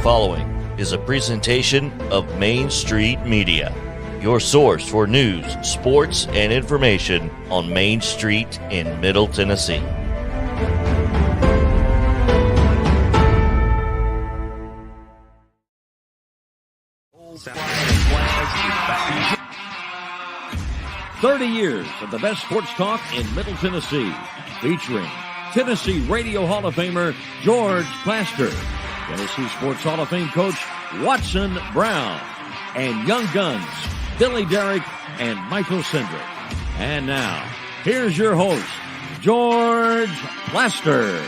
following is a presentation of Main Street Media, your source for news, sports, and information on Main Street in Middle Tennessee. Flags. 30 years of the best sports talk in Middle Tennessee, featuring Tennessee Radio Hall of Famer George Plaster, Tennessee Sports Hall of Fame coach Watson Brown, and young guns Billy Derrick and Michael Sindrick. And now, here's your host, George Plaster.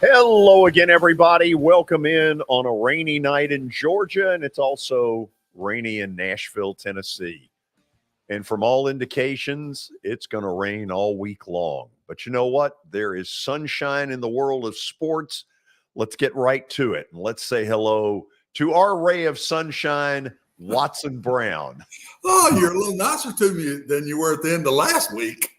Hello again, everybody. Welcome in on a rainy night in Georgia, and it's also rainy in Nashville, Tennessee. And from all indications, it's going to rain all week long. But you know what? There is sunshine in the world of sports. Let's get right to it, and let's say hello to our ray of sunshine, Watson Brown. Oh, you're a little nicer to me than you were at the end of last week.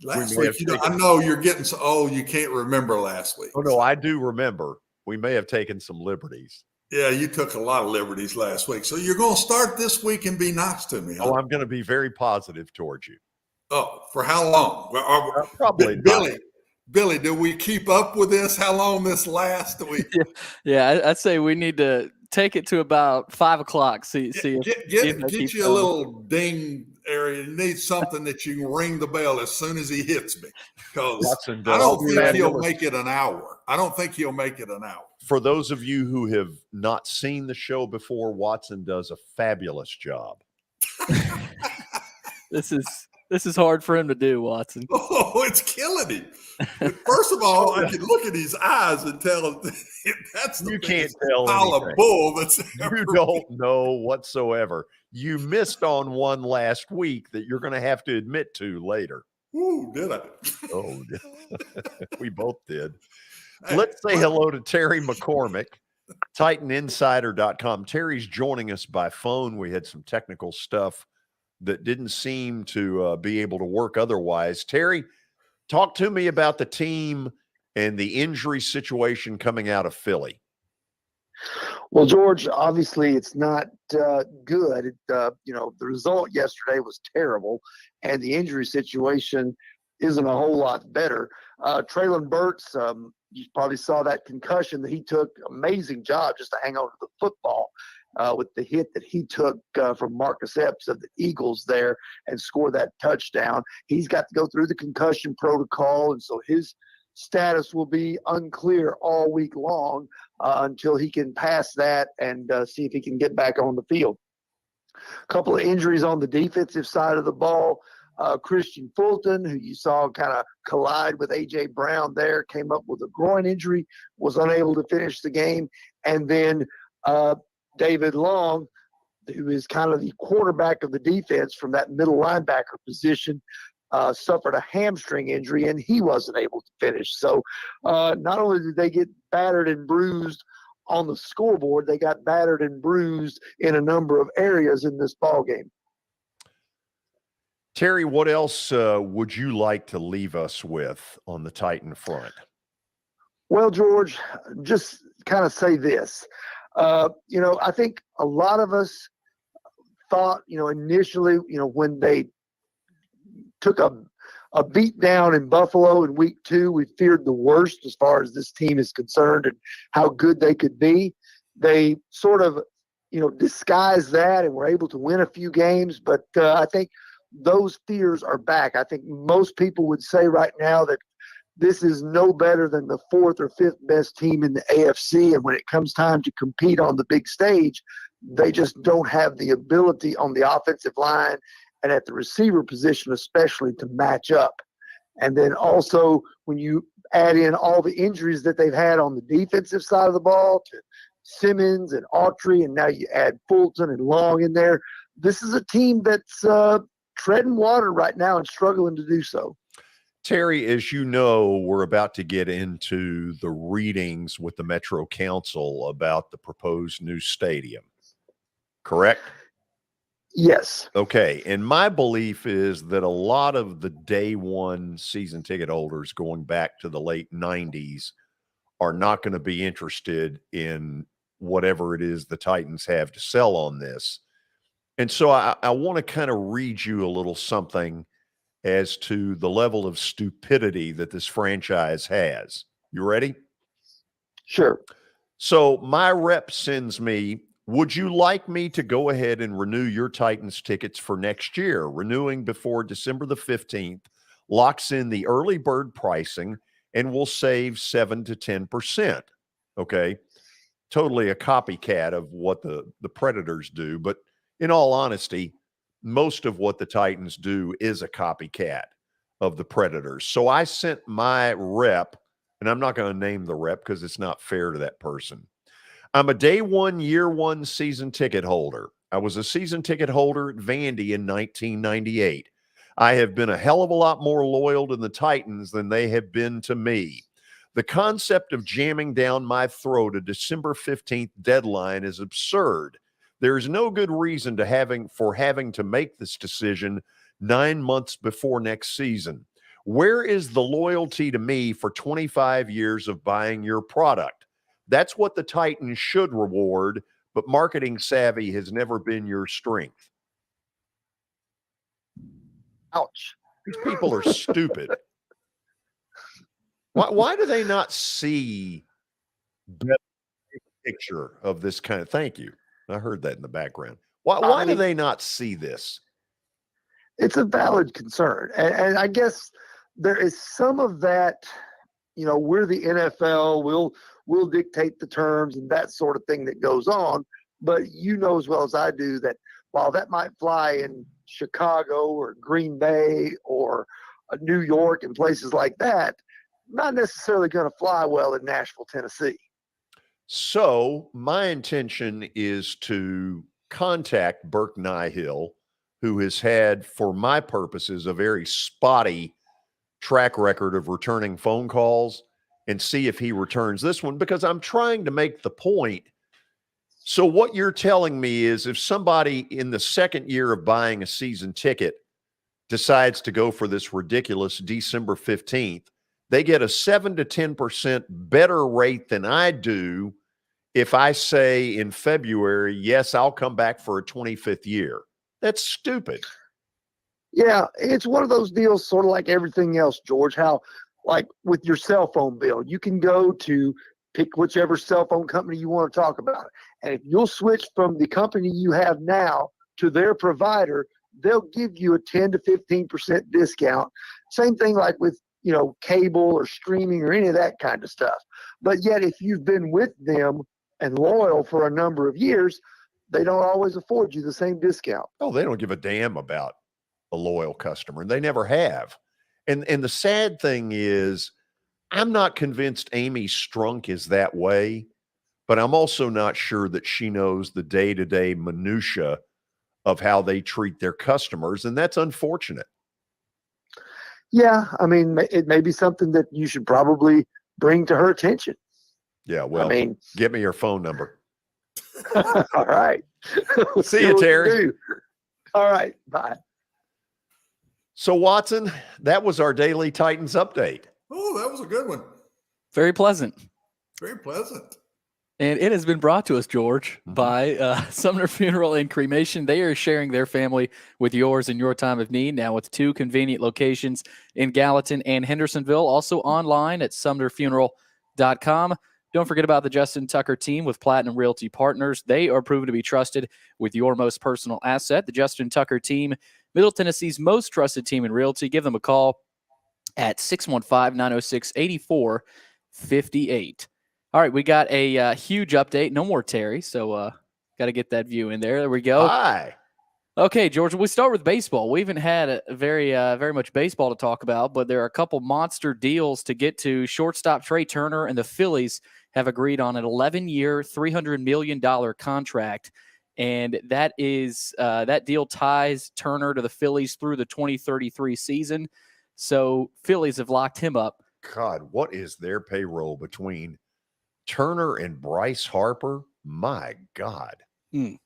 Last week, I know you're getting so old you can't remember last week. Oh, no, I do remember. We may have taken some liberties. Yeah, you took a lot of liberties last week. So you're going to start this week and be nice to me. Huh? Oh, I'm going to be very positive towards you. Oh, for how long? Probably Billy, do we keep up with this? How long this lasts? Yeah, I'd say we need to take it to about 5 o'clock. Get you a little ding area. You need something that you can ring the bell as soon as he hits me. Because I don't think he'll make it an hour. For those of you who have not seen the show before, Watson does a fabulous job. This is hard for him to do, Watson. Oh, it's killing him. First of all, I can look at his eyes and tell that's the can't tell pile of bull that's you don't know whatsoever. You missed on one last week that you're going to have to admit to later. Ooh, did I? Oh, we both did. Let's say hello to Terry McCormick, TitanInsider.com. Terry's joining us by phone. We had some technical stuff that didn't seem to be able to work otherwise. Terry, talk to me about the team and the injury situation coming out of Philly. Well, George, obviously it's not good. The result yesterday was terrible, and the injury situation isn't a whole lot better. Traylon Burks, you probably saw that concussion that he took. Amazing job just to hang on to the football with the hit that he took from Marcus Epps of the Eagles there and score that touchdown. He's got to go through the concussion protocol, and so his status will be unclear all week long until he can pass that and see if he can get back on the field. A couple of injuries on the defensive side of the ball. Christian Fulton, who you saw kind of collide with A.J. Brown there, came up with a groin injury, was unable to finish the game. And then David Long, who is kind of the quarterback of the defense from that middle linebacker position, suffered a hamstring injury, and he wasn't able to finish. So not only did they get battered and bruised on the scoreboard, they got battered and bruised in a number of areas in this ball game. Terry, what else would you like to leave us with on the Titan front? Well, George, just kind of say this. I think a lot of us thought, initially, when they took a beat down in Buffalo in week 2, we feared the worst as far as this team is concerned and how good they could be. They sort of, disguised that and were able to win a few games. But I think those fears are back. I think most people would say right now that this is no better than the 4th or 5th best team in the AFC. And when it comes time to compete on the big stage, they just don't have the ability on the offensive line and at the receiver position especially to match up. And then also when you add in all the injuries that they've had on the defensive side of the ball to Simmons and Autry, and now you add Fulton and Long in there, this is a team that's treading water right now and struggling to do so. Terry, as you know, we're about to get into the readings with the Metro Council about the proposed new stadium, correct? Yes. Okay. And my belief is that a lot of the day one season ticket holders going back to the late 90s are not going to be interested in whatever it is the Titans have to sell on this. And so I want to kind of read you a little something as to the level of stupidity that this franchise has. You ready? Sure. So my rep sends me, would you like me to go ahead and renew your Titans tickets for next year? Renewing before December the 15th locks in the early bird pricing and will save 7 to 10%. Okay. Totally a copycat of what the Predators do. But in all honesty, most of what the Titans do is a copycat of the Predators. So I sent my rep, and I'm not going to name the rep because it's not fair to that person. I'm a day one, year one season ticket holder. I was a season ticket holder at Vandy in 1998. I have been a hell of a lot more loyal to the Titans than they have been to me. The concept of jamming down my throat a December 15th deadline is absurd. There is no good reason for having to make this decision 9 months before next season. Where is the loyalty to me for 25 years of buying your product? That's what the Titans should reward, but marketing savvy has never been your strength. Ouch. These people are stupid. Why do they not see the picture of this kind of? Thank you. I heard that in the background. Why do they not see this? It's a valid concern. And I guess there is some of that, we're the NFL, we'll dictate the terms and that sort of thing that goes on. But you know as well as I do that while that might fly in Chicago or Green Bay or New York and places like that, not necessarily going to fly well in Nashville, Tennessee. So my intention is to contact Burke Nihill, who has had, for my purposes, a very spotty track record of returning phone calls, and see if he returns this one, because I'm trying to make the point. So what you're telling me is if somebody in the second year of buying a season ticket decides to go for this ridiculous December 15th, they get a 7 to 10% better rate than I do if I say in February, yes, I'll come back for a 25th year. That's stupid. Yeah, it's one of those deals sort of like everything else, George, how like with your cell phone bill, you can go to pick whichever cell phone company you want to talk about. And if you'll switch from the company you have now to their provider, they'll give you a 10 to 15% discount. Same thing like with, cable or streaming or any of that kind of stuff. But yet if you've been with them and loyal for a number of years, they don't always afford you the same discount. Oh, they don't give a damn about a loyal customer, and they never have. And the sad thing is, I'm not convinced Amy Strunk is that way, but I'm also not sure that she knows the day-to-day minutia of how they treat their customers, and that's unfortunate. Yeah, I mean, it may be something that you should probably bring to her attention. Yeah, well, give me your phone number. All right. See you, Terry. All right, bye. So, Watson, that was our daily Titans update. Oh, that was a good one. Very pleasant. Very pleasant. And it has been brought to us, George, by Sumner Funeral and Cremation. They are sharing their family with yours in your time of need, now with 2 convenient locations in Gallatin and Hendersonville, also online at sumnerfuneral.com. Don't forget about the Justin Tucker team with Platinum Realty Partners. They are proven to be trusted with your most personal asset. The Justin Tucker team, Middle Tennessee's most trusted team in realty. Give them a call at 615-906-8458. All right, we got a huge update. No more Terry, so got to get that view in there. There we go. Hi. Okay, George, we start with baseball. We haven't had a very much baseball to talk about, but there are a couple monster deals to get to. Shortstop Trey Turner and the Phillies have agreed on an 11-year, $300 million contract. And that is that deal ties Turner to the Phillies through the 2033 season. So Phillies have locked him up. God, what is their payroll between Turner and Bryce Harper? My God. And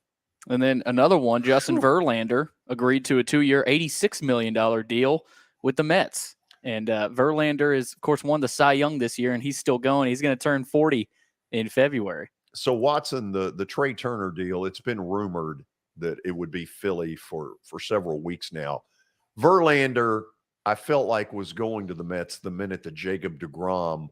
then another one, Justin Verlander agreed to a 2-year, $86 million deal with the Mets. And Verlander is, of course, won the Cy Young this year, and he's still going. He's going to turn 40 in February. So, Watson, the Trey Turner deal, it's been rumored that it would be Philly for several weeks now. Verlander, I felt like, was going to the Mets the minute that Jacob deGrom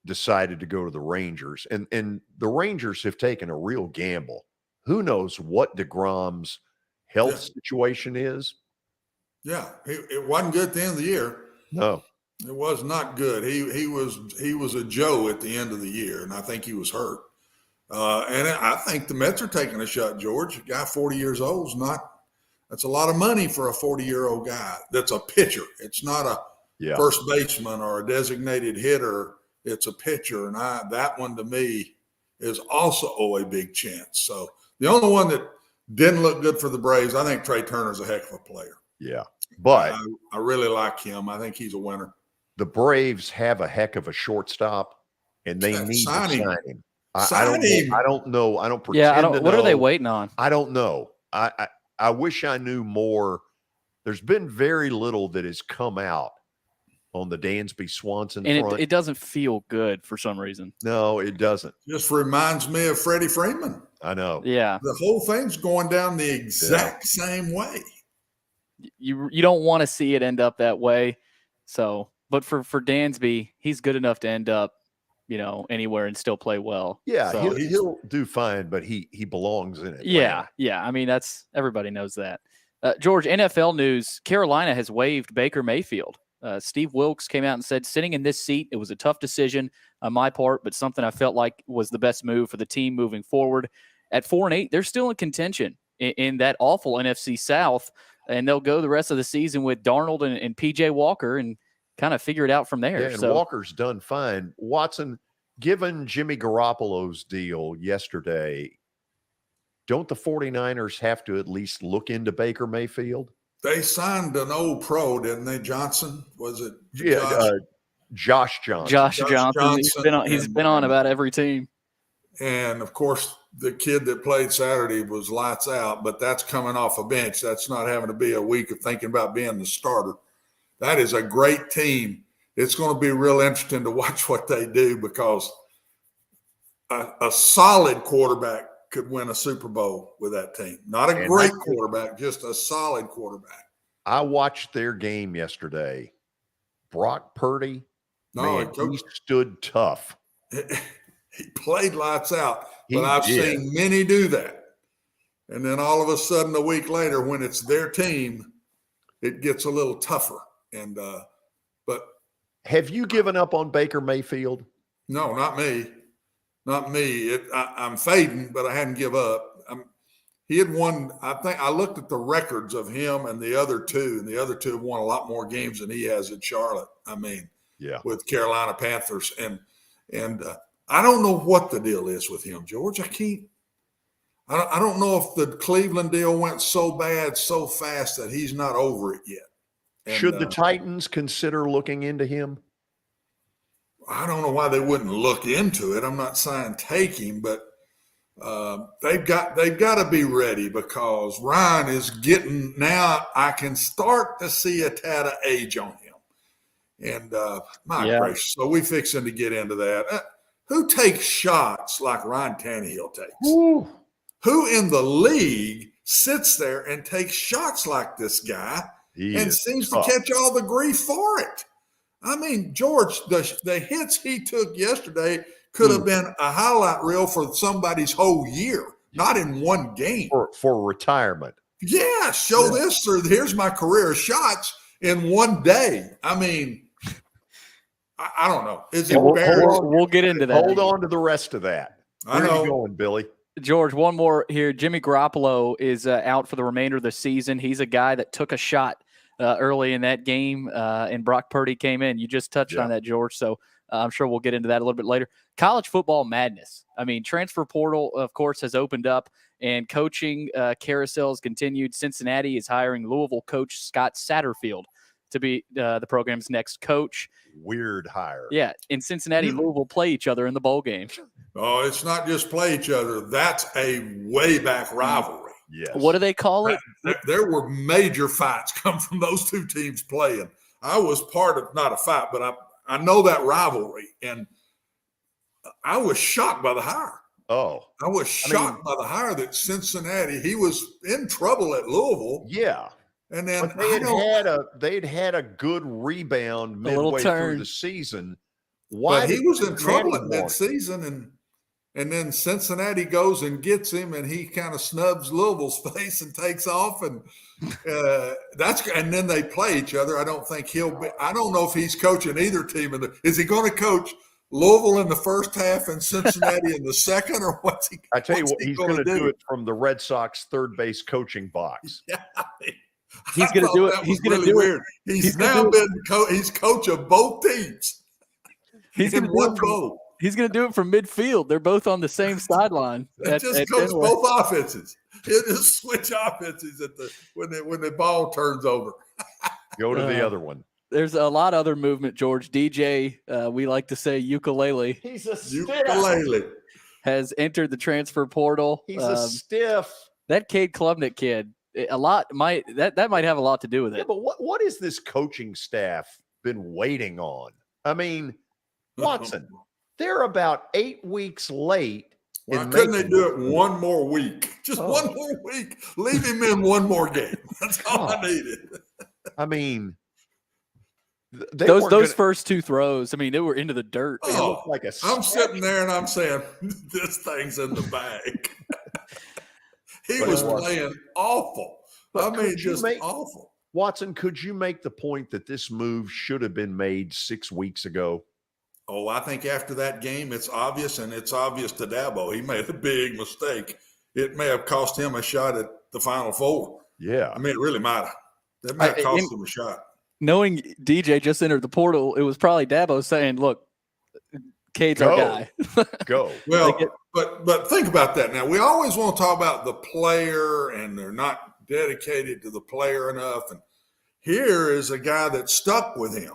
decided to go to the Rangers. And the Rangers have taken a real gamble. Who knows what deGrom's health situation is? Yeah, it wasn't good at the end of the year. No. It was not good. He was a Joe at the end of the year, and I think he was hurt. And I think the Mets are taking a shot, George. A guy 40 years old is that's a lot of money for a 40-year-old guy that's a pitcher. It's not a first baseman or a designated hitter. It's a pitcher, and that one to me is also a big chance. So the only one that didn't look good for the Braves, I think Trey Turner's a heck of a player. Yeah, but I really like him. I think he's a winner. The Braves have a heck of a shortstop, and they need to sign him. I don't know. I don't pretend to know. What are they waiting on? I don't know. I wish I knew more. There's been very little that has come out on the Dansby Swanson front. It doesn't feel good for some reason. No, it doesn't. Just reminds me of Freddie Freeman. I know. Yeah. The whole thing's going down the exact same way. You don't want to see it end up that way. So, but for Dansby, he's good enough to end up, anywhere and still play well. Yeah, so he'll do fine, but he belongs in it. Yeah. I mean, everybody knows that. George, NFL news, Carolina has waived Baker Mayfield. Steve Wilkes came out and said, sitting in this seat, it was a tough decision on my part, but something I felt like was the best move for the team moving forward. At 4-8, they're still in contention in that awful NFC South, and they'll go the rest of the season with Darnold and P.J. Walker and kind of figure it out from there. Yeah, and Walker's done fine. Watson, given Jimmy Garoppolo's deal yesterday, don't the 49ers have to at least look into Baker Mayfield? They signed an old pro, didn't they? Johnson, was it? Josh Johnson. Josh Johnson. He's been on about every team. And of course, the kid that played Saturday was lights out, but that's coming off a bench. That's not having to be a week of thinking about being the starter. That is a great team. It's going to be real interesting to watch what they do, because a solid quarterback could win a Super Bowl with that team. Not a great quarterback, just a solid quarterback. I watched their game yesterday. Brock Purdy, he stood tough. He played lights out, but I've seen many do that. And then all of a sudden, a week later, when it's their team, it gets a little tougher. And but have you given up on Baker Mayfield? No, not me. Not me. I'm fading, but I hadn't give up. He had won. I think I looked at the records of him and the other two, and the other two have won a lot more games than he has in Charlotte. With Carolina Panthers, and I don't know what the deal is with him, George. I don't know if the Cleveland deal went so bad so fast that he's not over it yet. And, should the Titans consider looking into him? I don't know why they wouldn't look into it. I'm not saying take him, but they've got to be ready, because Ryan is getting, now I can start to see a tad of age on him. And my gracious, so we fixing to get into that. Who takes shots like Ryan Tannehill takes? Ooh. Who in the league sits there and takes shots like this guy and seems to catch all the grief for it? I mean, George, the hits he took yesterday could have been a highlight reel for somebody's whole year, not in one game. For retirement. Yeah, this, or here's my career shots in one day. I mean, I don't know. We'll get into that. Hold on to the rest of that. Where are you going, Billy? George, one more here. Jimmy Garoppolo is out for the remainder of the season. He's a guy that took a shot early in that game, and Brock Purdy came in. You just touched on that, George. So I'm sure we'll get into that a little bit later. College football madness. I mean, transfer portal, of course, has opened up, and coaching carousel has continued. Cincinnati is hiring Louisville coach Scott Satterfield to be the program's next coach. Weird hire. Yeah, in Cincinnati and Louisville play each other in the bowl game. Oh, it's not just play each other. That's a way back rivalry. Yes. What do they call it? There were major fights come from those two teams playing. I was part of, not a fight, but I know that rivalry, and I was shocked by the hire. Oh. I was shocked by the hire that Cincinnati, he was in trouble at Louisville. Yeah. And then they'd had a good rebound midway through the season. But he was in trouble at midseason, and then Cincinnati goes and gets him, and he kind of snubs Louisville's face and takes off, and and then they play each other. I don't think I don't know if he's coaching either team. Is he going to coach Louisville in the first half and Cincinnati in the second, or what's he? I tell you what, he's going to do it from the Red Sox third base coaching box. Yeah. He's going to do it. He's going to do it. He's coach of both teams. He's going to do it from midfield. They're both on the same sideline. Just coach both offenses. He'll just switch offenses when the ball turns over. Go to the other one. There's a lot of other movement, George. DJ, we like to say ukulele. He's a ukulele. Has entered the transfer portal. He's a stiff. That Cade Klubnik kid. That might have a lot to do with it. Yeah, but what is this coaching staff been waiting on? I mean, Watson, they're about 8 weeks late. Why couldn't they do it one more week? Just one more week. Leave him in one more game. That's all I needed. I mean, those first two throws, I mean, they were into the dirt. I'm sitting there and I'm saying, this thing's in the bag. He was playing awful. Awful. Watson, could you make the point that this move should have been made 6 weeks ago? Oh, I think after that game, it's obvious, and it's obvious to Dabo. He made a big mistake. It may have cost him a shot at the Final Four. Yeah. I mean, it really might have. That might have cost him a shot. Knowing DJ just entered the portal, it was probably Dabo saying, look, Cade's our guy. Go. Well, but think about that now. We always want to talk about the player, and they're not dedicated to the player enough. And here is a guy that stuck with him.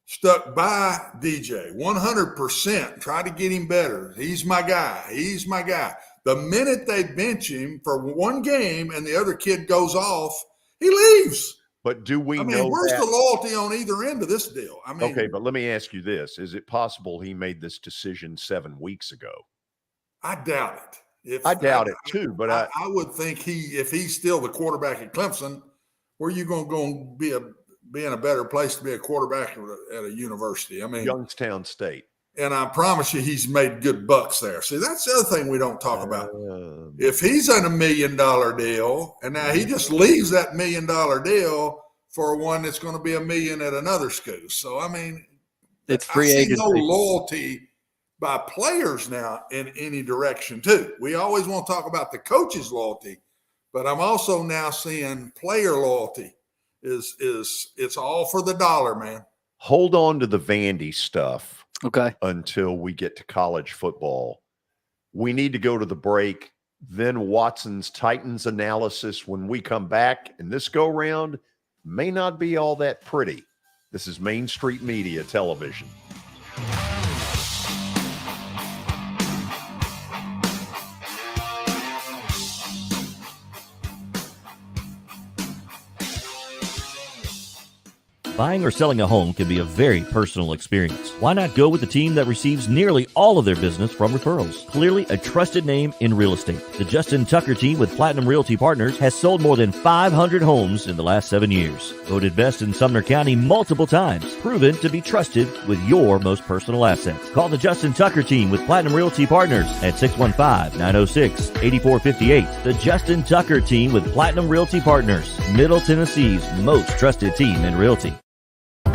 Stuck by DJ 100%, try to get him better. He's my guy. He's my guy. The minute they bench him for one game and the other kid goes off, he leaves. But do we know where's the loyalty on either end of this deal? I mean, okay, but let me ask you this. Is it possible he made this decision 7 weeks ago? I doubt it. I doubt it too, but I would think if he's still the quarterback at Clemson, where are you going to go and be in a better place to be a quarterback at a university? I mean, Youngstown State. And I promise you, he's made good bucks there. See, that's the other thing we don't talk about. If he's on $1 million deal, and now he just leaves that $1 million deal for one that's going to be $1 million at another school. So, I mean, it's free agency. No loyalty by players now in any direction, too. We always want to talk about the coach's loyalty, but I'm also now seeing player loyalty. It's all for the dollar, man. Hold on to the Vandy stuff. Okay. Until we get to college football. We need to go to the break. Then Watson's Titans analysis when we come back. And this go round may not be all that pretty. This is Main Street Media Television. Buying or selling a home can be a very personal experience. Why not go with the team that receives nearly all of their business from referrals? Clearly a trusted name in real estate. The Justin Tucker team with Platinum Realty Partners has sold more than 500 homes in the last 7 years. Voted best in Sumner County multiple times. Proven to be trusted with your most personal assets. Call the Justin Tucker team with Platinum Realty Partners at 615-906-8458. The Justin Tucker team with Platinum Realty Partners. Middle Tennessee's most trusted team in realty.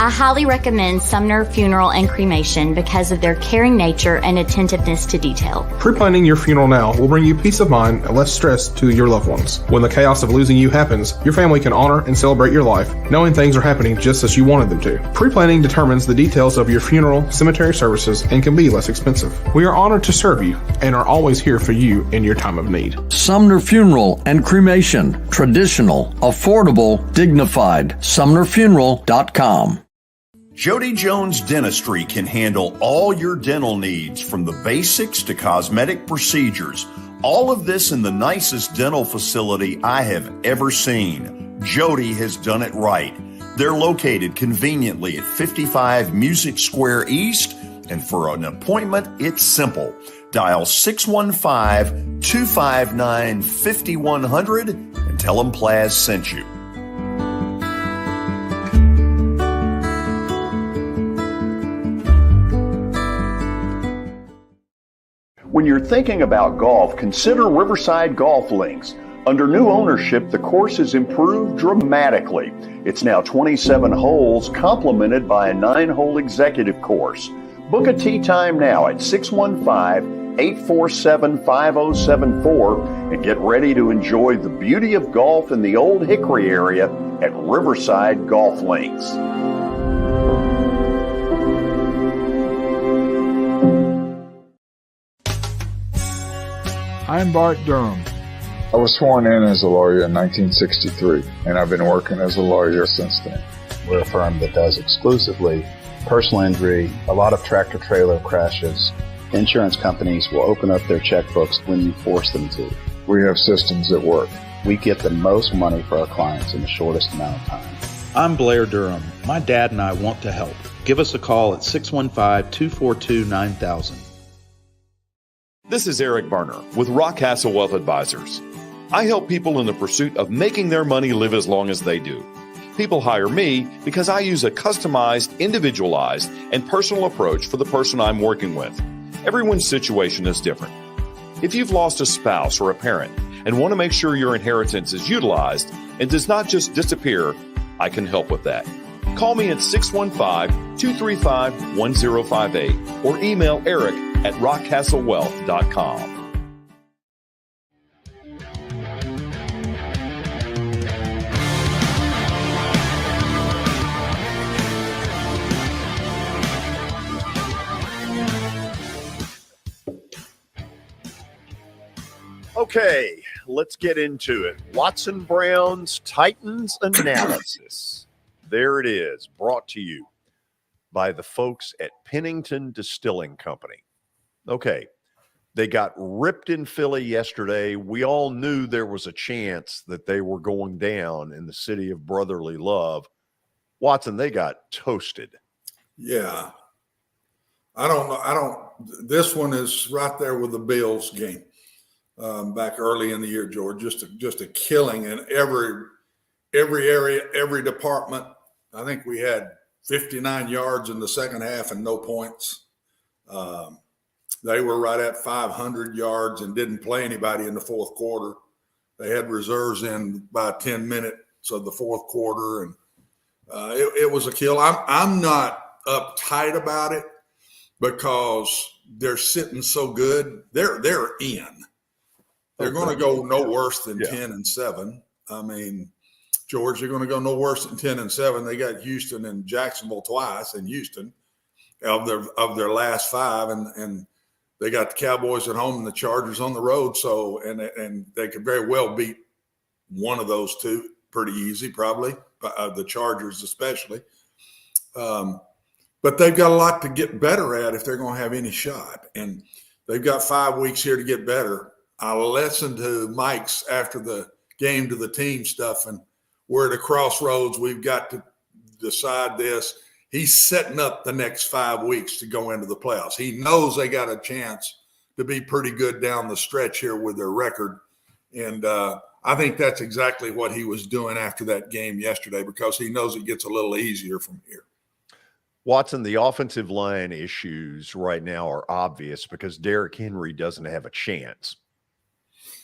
I highly recommend Sumner Funeral and Cremation because of their caring nature and attentiveness to detail. Pre-planning your funeral now will bring you peace of mind and less stress to your loved ones. When the chaos of losing you happens, your family can honor and celebrate your life, knowing things are happening just as you wanted them to. Pre-planning determines the details of your funeral, cemetery services, and can be less expensive. We are honored to serve you and are always here for you in your time of need. Sumner Funeral and Cremation. Traditional, affordable, dignified. SumnerFuneral.com. Jody Jones Dentistry can handle all your dental needs, from the basics to cosmetic procedures. All of this in the nicest dental facility I have ever seen. Jody has done it right. They're located conveniently at 55 Music Square East, and for an appointment, it's simple. Dial 615-259-5100 and tell them Plaz sent you. When you're thinking about golf, consider Riverside Golf Links. Under new ownership, the course has improved dramatically. It's now 27 holes, complemented by a 9-hole executive course. Book a tee time now at 615-847-5074 and get ready to enjoy the beauty of golf in the Old Hickory area at Riverside Golf Links. I'm Bart Durham. I was sworn in as a lawyer in 1963, and I've been working as a lawyer since then. We're a firm that does exclusively personal injury, a lot of tractor-trailer crashes. Insurance companies will open up their checkbooks when you force them to. We have systems that work. We get the most money for our clients in the shortest amount of time. I'm Blair Durham. My dad and I want to help. Give us a call at 615-242-9000. This is Eric Berner with Rockcastle Wealth Advisors. I help people in the pursuit of making their money live as long as they do. People hire me because I use a customized, individualized, and personal approach for the person I'm working with. Everyone's situation is different. If you've lost a spouse or a parent and want to make sure your inheritance is utilized and does not just disappear, I can help with that. Call me at 615-235-1058 or email Eric at rockcastlewealth.com. Okay, let's get into it. Watson Brown's Titans analysis. There it is, brought to you by the folks at Pennington Distilling Company. Okay, they got ripped in Philly yesterday. We all knew there was a chance that they were going down in the city of brotherly love. Watson, they got toasted. Yeah. I don't know. This one is right there with the Bills game back early in the year, George. Just a killing in every area, every department. I think we had 59 yards in the second half and no points. They were right at 500 yards and didn't play anybody in the fourth quarter. They had reserves in by 10 minutes of the fourth quarter, and it was a kill. I'm not uptight about it because they're sitting so good. They're in. They're going to go no worse than 10-7. I mean, George, they're going to go no worse than 10-7. They got Houston and Jacksonville twice in Houston of their last five, and they got the Cowboys at home and the Chargers on the road. So, and they could very well beat one of those two pretty easy, probably, the Chargers especially. But they've got a lot to get better at if they're going to have any shot. And they've got 5 weeks here to get better. I listened to Mike's after the game to the team stuff, and we're at a crossroads. We've got to decide this. He's setting up the next 5 weeks to go into the playoffs. He knows they got a chance to be pretty good down the stretch here with their record. And I think that's exactly what he was doing after that game yesterday, because he knows it gets a little easier from here. Watson, the offensive line issues right now are obvious because Derrick Henry doesn't have a chance.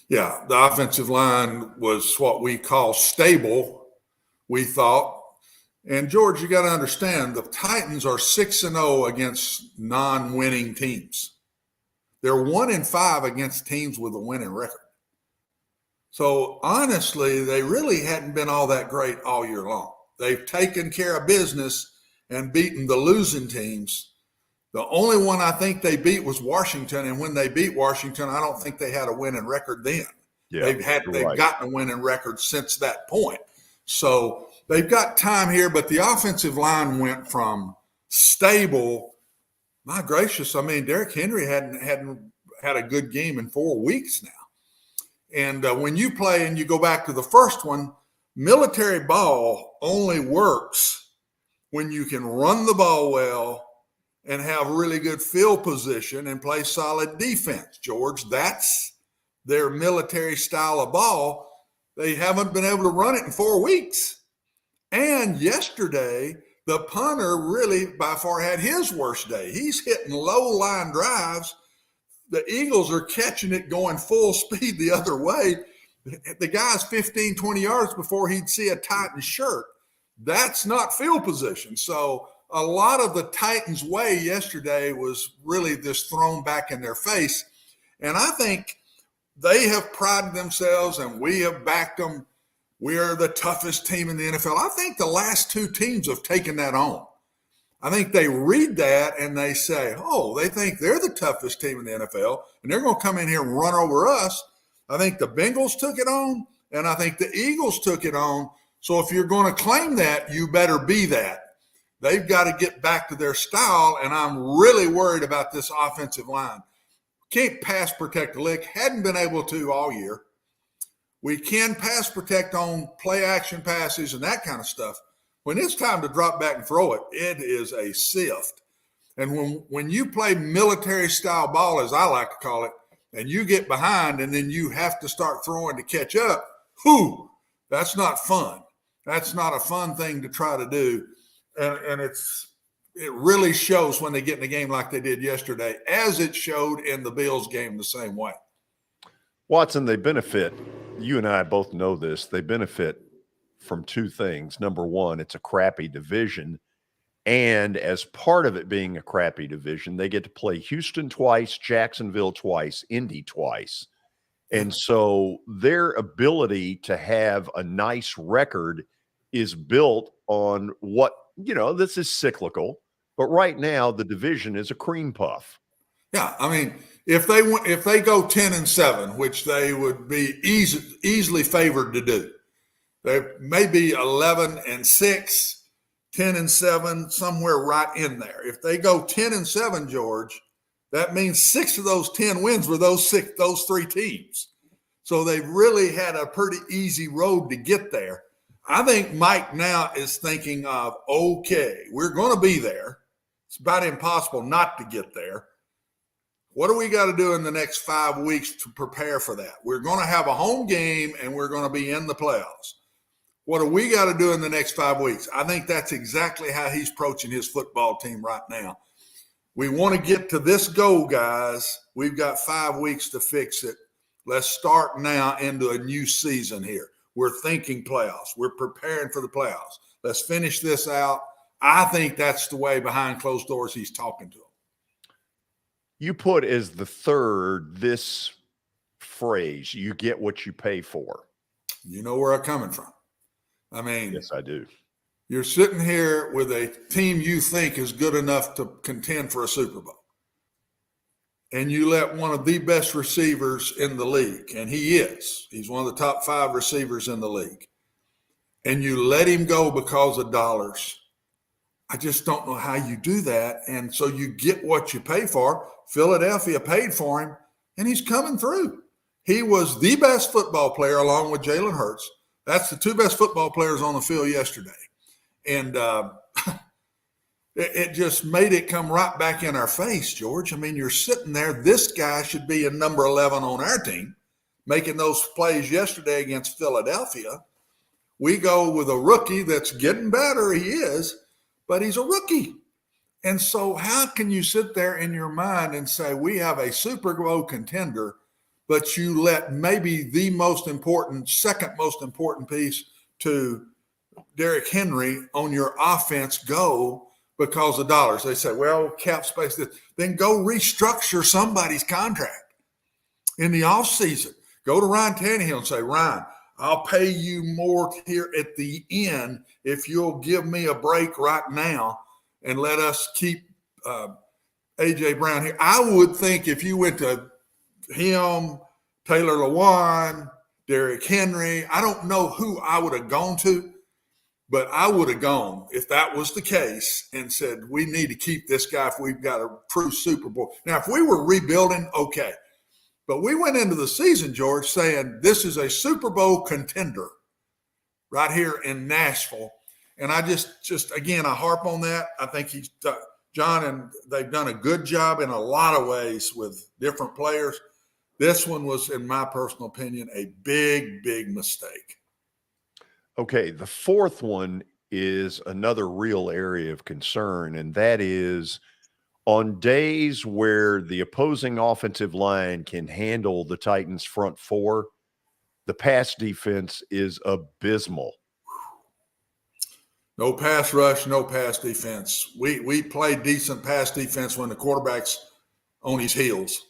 Yeah, the offensive line was what we call stable, we thought. And George, you got to understand, the Titans are 6-0 against non-winning teams. They're 1-5 against teams with a winning record. So honestly, they really hadn't been all that great all year long. They've taken care of business and beaten the losing teams. The only one I think they beat was Washington, and when they beat Washington, I don't think they had a winning record then. Yeah, they've gotten a winning record since that point. So they've got time here, but the offensive line went from stable. My gracious, I mean, Derrick Henry hadn't had a good game in 4 weeks now. And when you play and you go back to the first one, military ball only works when you can run the ball well and have really good field position and play solid defense, George. That's their military style of ball. They haven't been able to run it in 4 weeks. And yesterday, the punter really by far had his worst day. He's hitting low line drives. The Eagles are catching it going full speed the other way. The guy's 15, 20 yards before he'd see a Titan shirt. That's not field position. So a lot of the Titans' way yesterday was really just thrown back in their face. And I think they have prided themselves, and we have backed them. We are the toughest team in the NFL. I think the last 2 teams have taken that on. I think they read that and they say, oh, they think they're the toughest team in the NFL, and they're going to come in here and run over us. I think the Bengals took it on, and I think the Eagles took it on. So if you're going to claim that, you better be that. They've got to get back to their style, and I'm really worried about this offensive line. Can't pass protect a lick, hadn't been able to all year. We can pass protect on play action passes and that kind of stuff. When it's time to drop back and throw it, it is a sift. And when you play military style ball, as I like to call it, and you get behind and then you have to start throwing to catch up, that's not fun. That's not a fun thing to try to do. And it really shows when they get in a game like they did yesterday, as it showed in the Bills game the same way. Watson, they benefit. You and I both know this. They benefit from 2 things. Number one, it's a crappy division. And as part of it being a crappy division, they get to play Houston twice, Jacksonville twice, Indy twice. And so their ability to have a nice record is built on what, this is cyclical, but right now the division is a cream puff. Yeah, I mean, if they go 10-7, which they would be easily favored to do, they may be 11-6, 10-7, somewhere right in there. If they go 10-7, George, that means 6 of those 10 wins were those 3 teams. So they've really had a pretty easy road to get there. I think Mike now is thinking of, okay, we're going to be there. It's about impossible not to get there. What do we got to do in the next 5 weeks to prepare for that? We're going to have a home game and we're going to be in the playoffs. What do we got to do in the next 5 weeks? I think that's exactly how he's approaching his football team right now. We want to get to this goal, guys. We've got 5 weeks to fix it. Let's start now into a new season here. We're thinking playoffs. We're preparing for the playoffs. Let's finish this out. I think that's the way behind closed doors he's talking to them. You put as the third this phrase, you get what you pay for. You know where I'm coming from. I mean, yes, I do. You're sitting here with a team you think is good enough to contend for a Super Bowl. And you let one of the best receivers in the league, and he is. He's one of the top 5 receivers in the league. And you let him go because of dollars. I just don't know how you do that. And so you get what you pay for. Philadelphia paid for him, and he's coming through. He was the best football player along with Jalen Hurts. That's the 2 best football players on the field yesterday. And it just made it come right back in our face, George. I mean, you're sitting there. This guy should be a number 11 on our team, making those plays yesterday against Philadelphia. We go with a rookie that's getting better. He is, but he's a rookie. And so how can you sit there in your mind and say we have a Super Bowl contender, but you let maybe the most important, second most important piece to Derrick Henry on your offense go because of dollars. They say, well, cap space, then go restructure somebody's contract in the offseason. Go to Ryan Tannehill and say, Ryan, I'll pay you more here at the end if you'll give me a break right now and let us keep A.J. Brown here. I would think if you went to him, Taylor Lewan, Derrick Henry, I don't know who I would have gone to, but I would have gone, if that was the case, and said, we need to keep this guy if we've got a true Super Bowl. Now, if we were rebuilding, okay. But we went into the season, George, saying this is a Super Bowl contender right here in Nashville. And I just again, I harp on that. I think John and they've done a good job in a lot of ways with different players. This one was, in my personal opinion, a big, big mistake. Okay, the fourth one is another real area of concern, and that is on days where the opposing offensive line can handle the Titans' front four, the pass defense is abysmal. No pass rush, no pass defense. We play decent pass defense when the quarterback's on his heels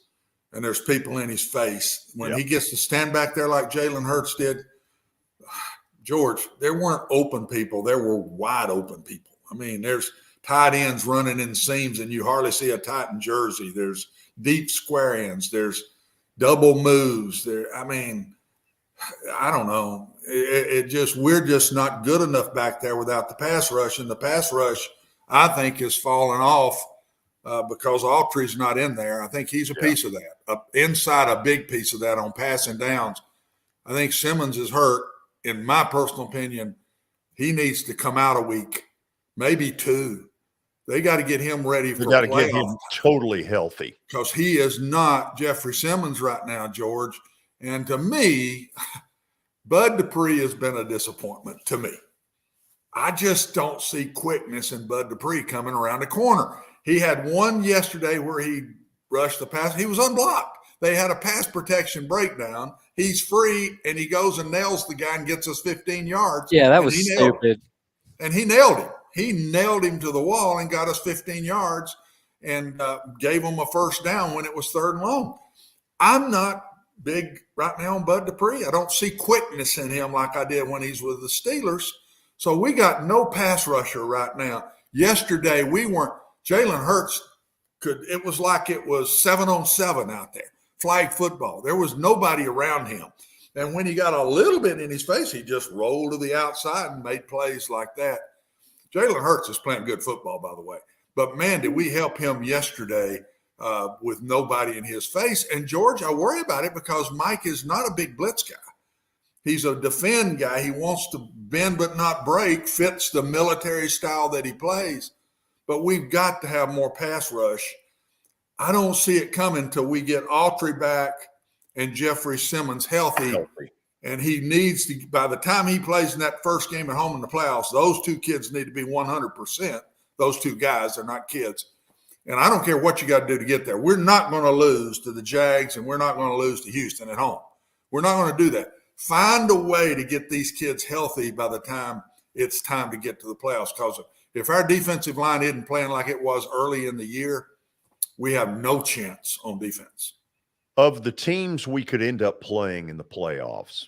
and there's people in his face. When he gets to stand back there like Jalen Hurts did, George, there weren't open people. There were wide open people. I mean, there's tight ends running in seams and you hardly see a Titan jersey. There's deep square ends. There's double moves. I mean, I don't know. We're just not good enough back there without the pass rush. And the pass rush, I think, is falling off because Autry's not in there. I think he's a piece of that. Inside a big piece of that on passing downs. I think Simmons is hurt. In my personal opinion, he needs to come out a week, maybe two. They got to get him ready for playoff. They got to get him totally healthy. Because he is not Jeffrey Simmons right now, George. And to me, Bud Dupree has been a disappointment to me. I just don't see quickness in Bud Dupree coming around the corner. He had one yesterday where he rushed the pass. He was unblocked. They had a pass protection breakdown. He's free, and he goes and nails the guy and gets us 15 yards. Yeah, that was stupid. And he nailed him. He nailed him to the wall and got us 15 yards and gave him a first down when it was 3rd and long. I'm not big right now on Bud Dupree. I don't see quickness in him like I did when he's with the Steelers. So we got no pass rusher right now. Yesterday, Jalen Hurts it was like it was 7-on-7 out there. Flag football. There was nobody around him. And when he got a little bit in his face, he just rolled to the outside and made plays like that. Jalen Hurts is playing good football, by the way. But, man, did we help him yesterday with nobody in his face. And, George, I worry about it because Mike is not a big blitz guy. He's a defend guy. He wants to bend but not break, fits the military style that he plays. But we've got to have more pass rush. I don't see it coming until we get Autry back and Jeffrey Simmons healthy. And he needs to, by the time he plays in that first game at home in the playoffs, those two kids need to be 100%. Those two guys, they're not kids. And I don't care what you got to do to get there. We're not going to lose to the Jags and we're not going to lose to Houston at home. We're not going to do that. Find a way to get these kids healthy by the time it's time to get to the playoffs. Because if our defensive line isn't playing like it was early in the year, we have no chance on defense. Of the teams we could end up playing in the playoffs,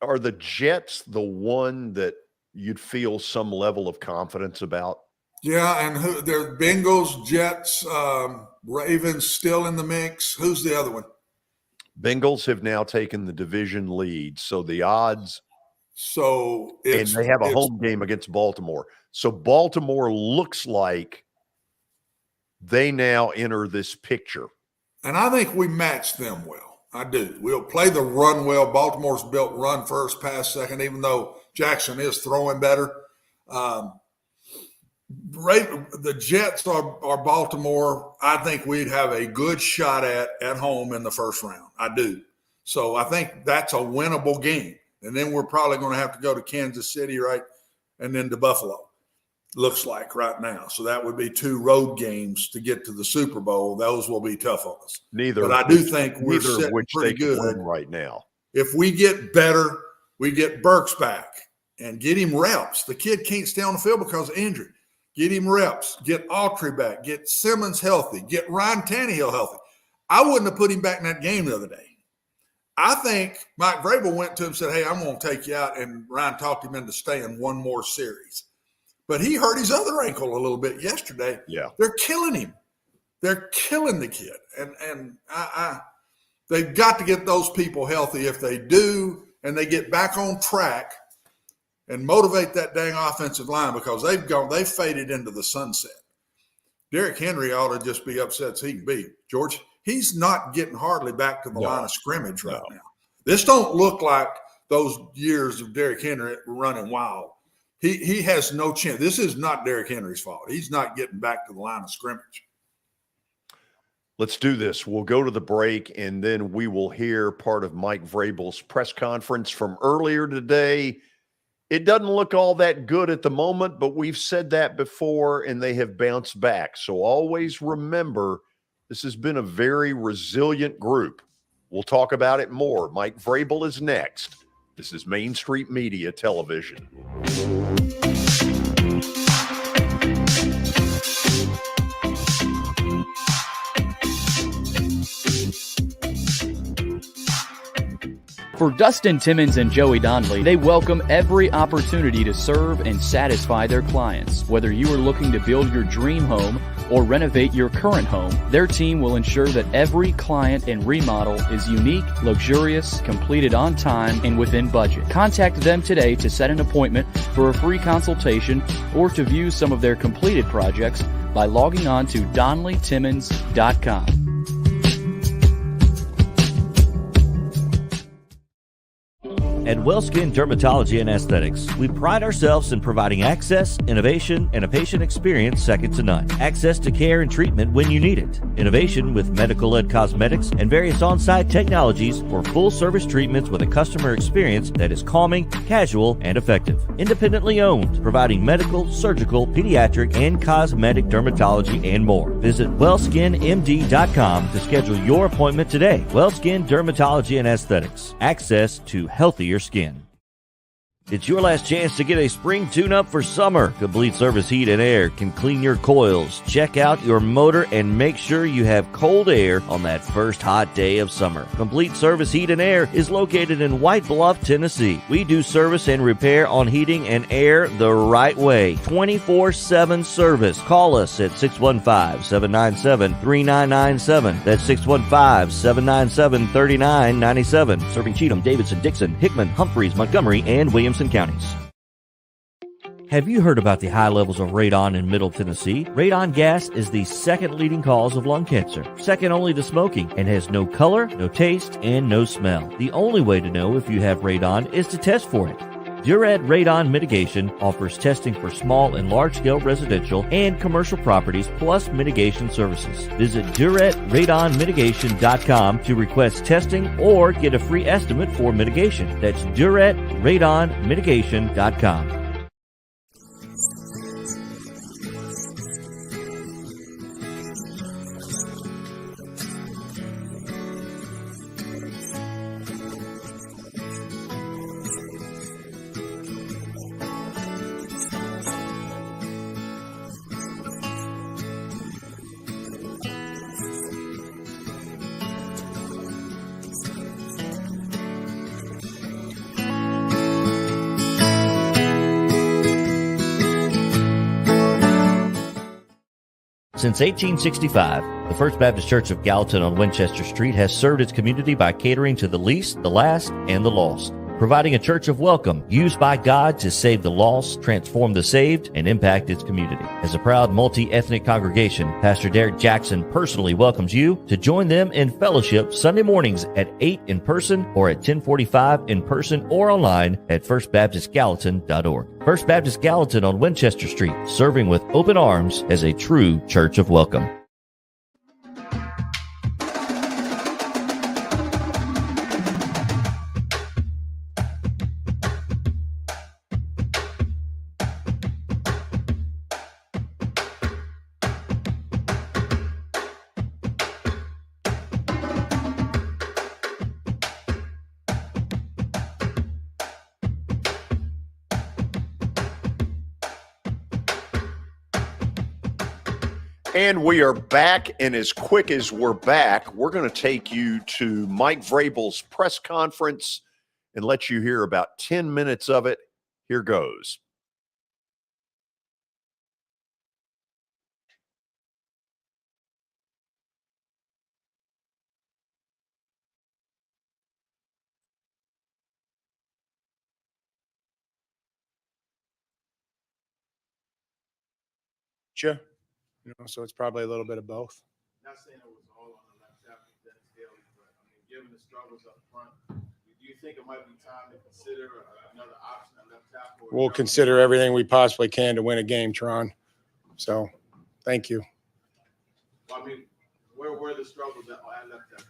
are the Jets the one that you'd feel some level of confidence about? Yeah, and they're Bengals, Jets, Ravens still in the mix. Who's the other one? Bengals have now taken the division lead, so the odds. So and they have a home game against Baltimore. So Baltimore looks like they now enter this picture. And I think we match them well. I do. We'll play the run well. Baltimore's built run first, pass second, even though Jackson is throwing better. The Jets are Baltimore. I think we'd have a good shot at home in the first round. I do. So I think that's a winnable game. And then we're probably going to have to go to Kansas City, right? And then to Buffalo. Looks like right now. So that would be 2 road games to get to the Super Bowl. Those will be tough on us. But I do think we're sitting pretty good right now. If we get better, we get Burks back. and get him reps. The kid can't stay on the field because of injury. Get him reps. Get Autry back. Get Simmons healthy. Get Ryan Tannehill healthy. I wouldn't have put him back in that game the other day. I think Mike Vrabel went to him and said, hey, I'm going to take you out, and Ryan talked him into staying one more series. But he hurt his other ankle a little bit yesterday. Yeah. They're killing him. They're killing the kid. And they've got to get those people healthy. If they do and they get back on track and motivate that dang offensive line, because they've faded into the sunset. Derrick Henry ought to just be upset as he can be. George, he's not getting hardly back to the line of scrimmage right now. This don't look like those years of Derrick Henry running wild. He has no chance. This is not Derrick Henry's fault. He's not getting back to the line of scrimmage. Let's do this. We'll go to the break, and then we will hear part of Mike Vrabel's press conference from earlier today. It doesn't look all that good at the moment, but we've said that before, and they have bounced back. So always remember, this has been a very resilient group. We'll talk about it more. Mike Vrabel is next. This is Main Street Media Television. For Dustin Timmons and Joey Donnelly, they welcome every opportunity to serve and satisfy their clients. Whether you are looking to build your dream home or renovate your current home, their team will ensure that every client and remodel is unique, luxurious, completed on time, and within budget. Contact them today to set an appointment for a free consultation or to view some of their completed projects by logging on to DonnellyTimmons.com. At WellSkin Dermatology and Aesthetics, we pride ourselves in providing access, innovation, and a patient experience second to none. Access to care and treatment when you need it. Innovation with medical-led cosmetics and various on-site technologies for full-service treatments with a customer experience that is calming, casual, and effective. Independently owned, providing medical, surgical, pediatric, and cosmetic dermatology and more. Visit WellSkinMD.com to schedule your appointment today. WellSkin Dermatology and Aesthetics. Access to healthier skin. It's your last chance to get a spring tune-up for summer. Complete Service Heat and Air can clean your coils, check out your motor, and make sure you have cold air on that first hot day of summer. Complete Service Heat and Air is located in White Bluff, Tennessee. We do service and repair on heating and air the right way. 24/7 service. Call us at 615-797-3997. That's 615-797-3997. Serving Cheatham, Davidson, Dixon, Hickman, Humphreys, Montgomery, and Williamson counties. Have you heard about the high levels of radon in Middle Tennessee? Radon gas is the second leading cause of lung cancer, second only to smoking, and has no color, no taste, and no smell. The only way to know if you have radon is to test for it. Duret Radon Mitigation offers testing for small and large-scale residential and commercial properties, plus mitigation services. Visit DuretRadonMitigation.com to request testing or get a free estimate for mitigation. That's DuretRadonMitigation.com. Since 1865, the First Baptist Church of Gallatin on Winchester Street has served its community by catering to the least, the last, and the lost, providing a church of welcome used by God to save the lost, transform the saved, and impact its community. As a proud multi-ethnic congregation, Pastor Derek Jackson personally welcomes you to join them in fellowship Sunday mornings at 8 in person or at 10:45 in person or online at firstbaptistgallatin.org. First Baptist Gallatin on Winchester Street, serving with open arms as a true church of welcome. And we are back, and as quick as we're back, we're going to take you to Mike Vrabel's press conference and let you hear about 10 minutes of it. Here goes. Sure. So it's probably a little bit of both. Not saying it was all on the left tackle, Dennis Daly, but I mean, given the struggles up front, do you think it might be time to consider another option at left tackle? We'll consider everything we possibly can to win a game, Tron. So, thank you. Well, I mean, where were the struggles at left tackle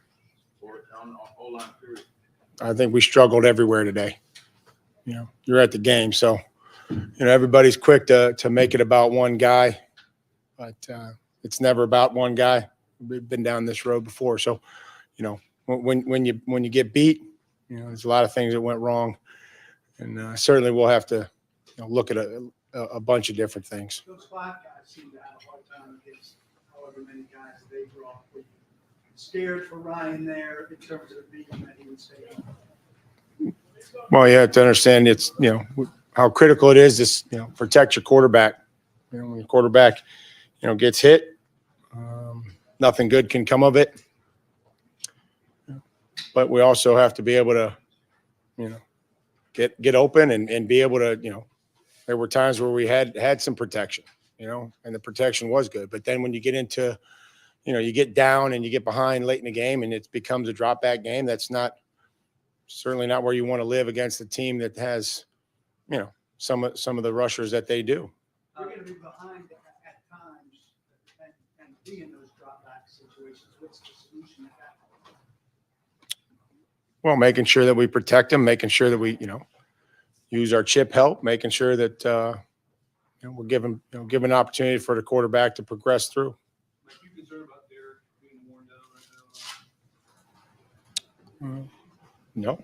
or on O-line period? I think we struggled everywhere today. You're at the game, so everybody's quick to make it about one guy, but it's never about one guy. We've been down this road before, so when you get beat, there's a lot of things that went wrong, and certainly we'll have to look at a bunch of different things. Those five guys seem to have a hard time against however many guys they draw. Scared for Ryan there in terms of being that he would stay on. Well, you have to understand it's how critical it is to protect your quarterback. When your quarterback gets hit, nothing good can come of it. But we also have to be able to get open and be able to there were times where we had some protection, and the protection was good. But then when you get into you get down and you get behind late in the game and it becomes a drop back game, that's certainly not where you want to live against a team that has, some of the rushers that they do. You're going to be behind at times and be in those drop back situations. What's the solution to that? Well, making sure that we protect them, making sure that we, use our chip help, making sure that we're giving an opportunity for the quarterback to progress through. Are you concerned about Derek being worn down right now? No.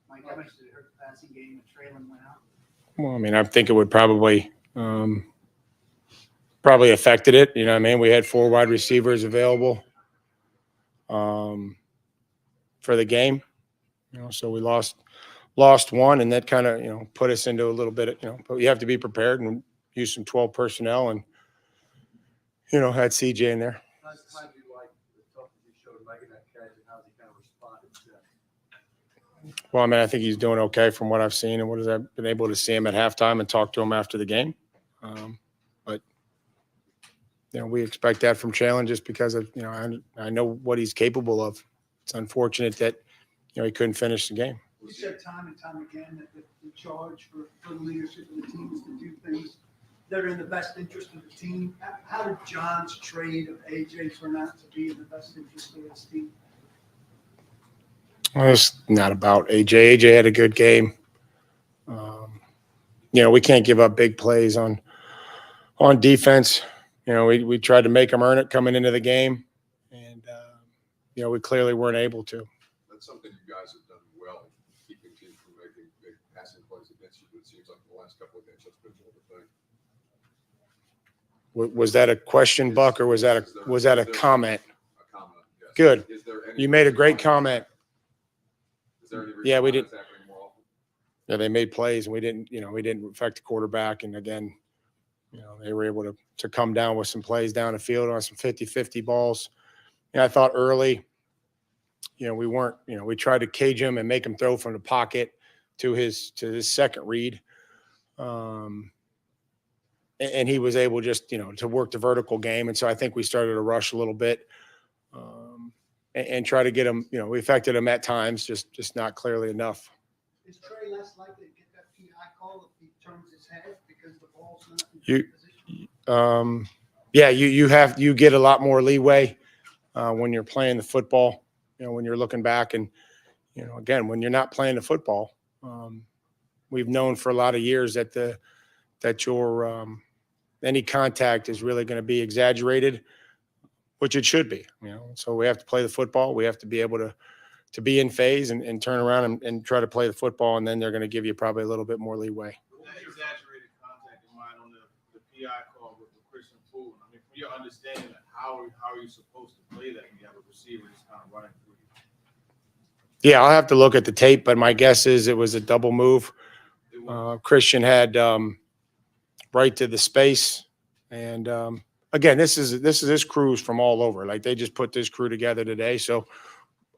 Mike, how much did it hurt the passing game and Traylon went out? Well, I mean, I think it would probably affected it. We had 4 wide receivers available for the game. So we lost one, and that kind of put us into a little bit of but you have to be prepared and use some 12 personnel and had CJ in there. How do you like the toughness he showed making that catch, and how he kind of responded to that? Well, I mean, I think he's doing okay from what I've seen and what I've been able to see him at halftime and talk to him after the game. But we expect that from Challen just because of I know what he's capable of. It's unfortunate that he couldn't finish the game. You said time and time again that the charge for the leadership of the team is to do things that are in the best interest of the team. How did John's trade of AJ turn out to be in the best interest of his team? Well, it's not about AJ. AJ had a good game. We can't give up big plays on defense. We tried to make them earn it coming into the game, and we clearly weren't able to. That's something you guys have done well, keeping teams from making big passing plays against you. But it seems like the last couple of games that's been more the thing. Was that a question, Buck, or was that a comment? A comment, yes. Good. You made a great comment. Is there any reason Yeah, we did. that's happening more often? Yeah, they made plays, and we didn't affect the quarterback. And again, they were able to come down with some plays down the field on some 50-50 balls. I thought early, we weren't, we tried to cage him and make him throw from the pocket to his second read. And he was able just, to work the vertical game. And so I think we started to rush a little bit and try to get him, we affected him at times, just not clearly enough. Is Trey less likely to get that PI call if he turns his head because the ball's not in position? You get a lot more leeway when you're playing the football, when you're looking back and, again, when you're not playing the football, we've known for a lot of years that your any contact is really going to be exaggerated, which it should be, So we have to play the football. We have to be able to be in phase and turn around and try to play the football, and then they're going to give you probably a little bit more leeway. That exaggerated contact in mind on the PI call with Chris understanding of how are you supposed to play that when you have a receiver just kind of running through you? Yeah, I'll have to look at the tape, but my guess is it was a double move. Christian had right to the space, and again, this crew's from all over. Like, they just put this crew together today, so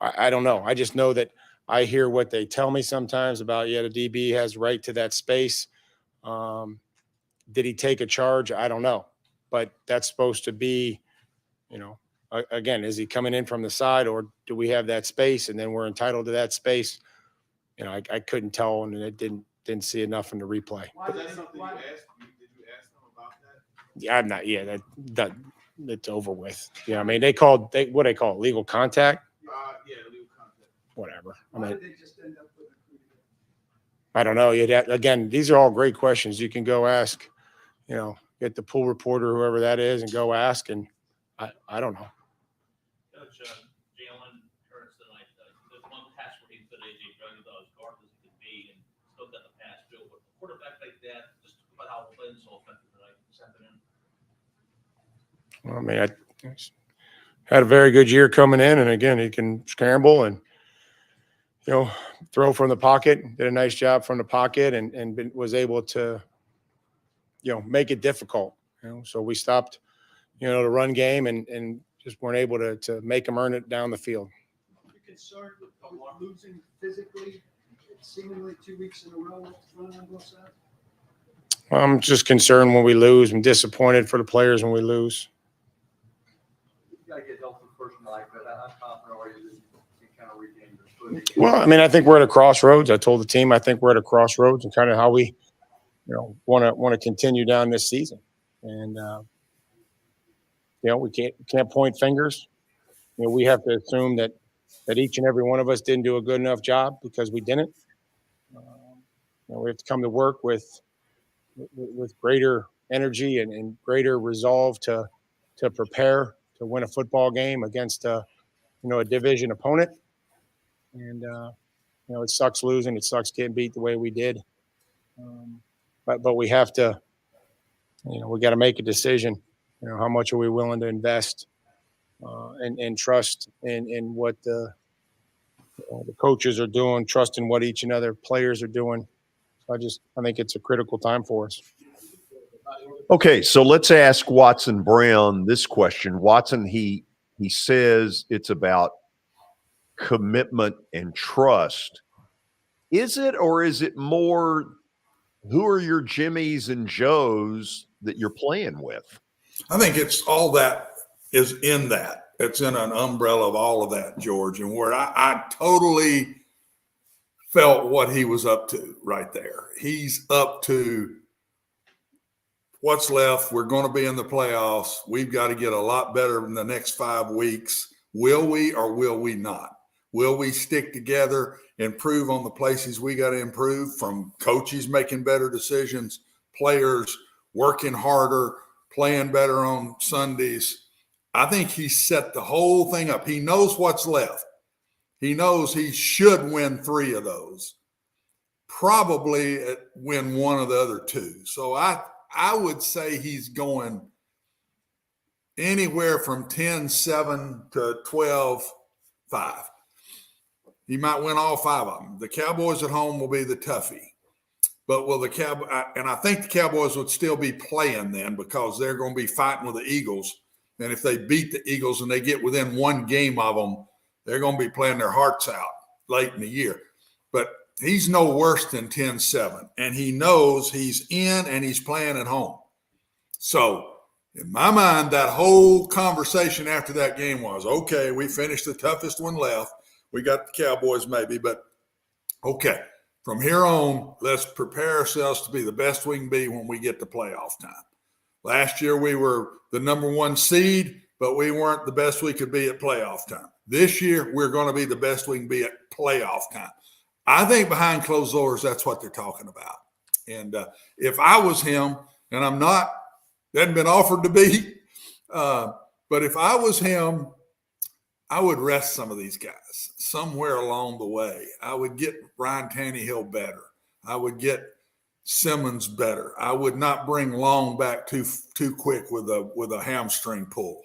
I don't know. I just know that I hear what they tell me sometimes about, the DB has right to that space. Did he take a charge? I don't know, but that's supposed to be, again, is he coming in from the side, or do we have that space and then we're entitled to that space? I couldn't tell, and it didn't see enough in the replay. Was that something you asked? Did you ask them about that? Yeah, I'm not. Yeah, that it's over with. Yeah, I mean, what do they call it? Legal contact? Yeah, legal contact. Whatever. Why did they just end up with a crew together? I don't know. Again, these are all great questions. You can go ask, get the pool reporter, whoever that is, and go ask. And I don't know. Coach, Jalen Hurts tonight, there's one pass where he put AJ Brown about as guard as he could be, and still got the pass through. But a quarterback like that, just talk about how we're playing so effective tonight this afternoon. Well, I mean, I had a very good year coming in, and again, he can scramble and throw from the pocket. Did a nice job from the pocket, and was able to make it difficult. So we stopped the run game and just weren't able to make them earn it down the field. Are you concerned with losing physically, seemingly 2 weeks in a row? What's running on both sides? I'm just concerned when we lose. I'm disappointed for the players when we lose. You got to get healthy first night, but how confident are you that you kind of regain your footing? Well, I mean, I think we're at a crossroads. I told the team I think we're at a crossroads and kind of how we want to continue down this season. And we can't point fingers. We have to assume that each and every one of us didn't do a good enough job, because we didn't. We have to come to work with greater energy and greater resolve to prepare to win a football game against a division opponent. And it sucks losing. It sucks getting beat the way we did. But we have to, we got to make a decision. How much are we willing to invest and trust in what the coaches are doing, trust in what each and other players are doing. I think it's a critical time for us. Okay, so let's ask Watson Brown this question. Watson, he says it's about commitment and trust. Is it, or is it more, who are your Jimmies and Joes that you're playing with? I think it's all that is in that. It's in an umbrella of all of that, George, and where I totally felt what he was up to right there. He's up to what's left. We're going to be in the playoffs. We've got to get a lot better in the next 5 weeks. Will we, or will we not? Will we stick together, improve on the places we got to improve, from coaches making better decisions, players working harder, playing better on Sundays? I think he set the whole thing up. He knows what's left. He knows he should win 3 of those, probably win 1 of the other 2. So I would say he's going anywhere from 10-7 to 12-5. He might win all 5 of them. The Cowboys at home will be the toughie. But will and I think the Cowboys would still be playing then, because they're going to be fighting with the Eagles. And if they beat the Eagles and they get within 1 game of them, they're going to be playing their hearts out late in the year. But he's no worse than 10-7. And he knows he's in and he's playing at home. So in my mind, that whole conversation after that game was, okay, we finished the toughest one left. We got the Cowboys maybe, but okay, from here on, let's prepare ourselves to be the best we can be when we get to playoff time. Last year, we were the number 1 seed, but we weren't the best we could be at playoff time. This year, we're going to be the best we can be at playoff time. I think behind closed doors, that's what they're talking about. And if I was him, and I'm not, hadn't been offered to be, but if I was him, I would rest some of these guys somewhere along the way. I would get Ryan Tannehill better. I would get Simmons better. I would not bring Long back too quick with a hamstring pull.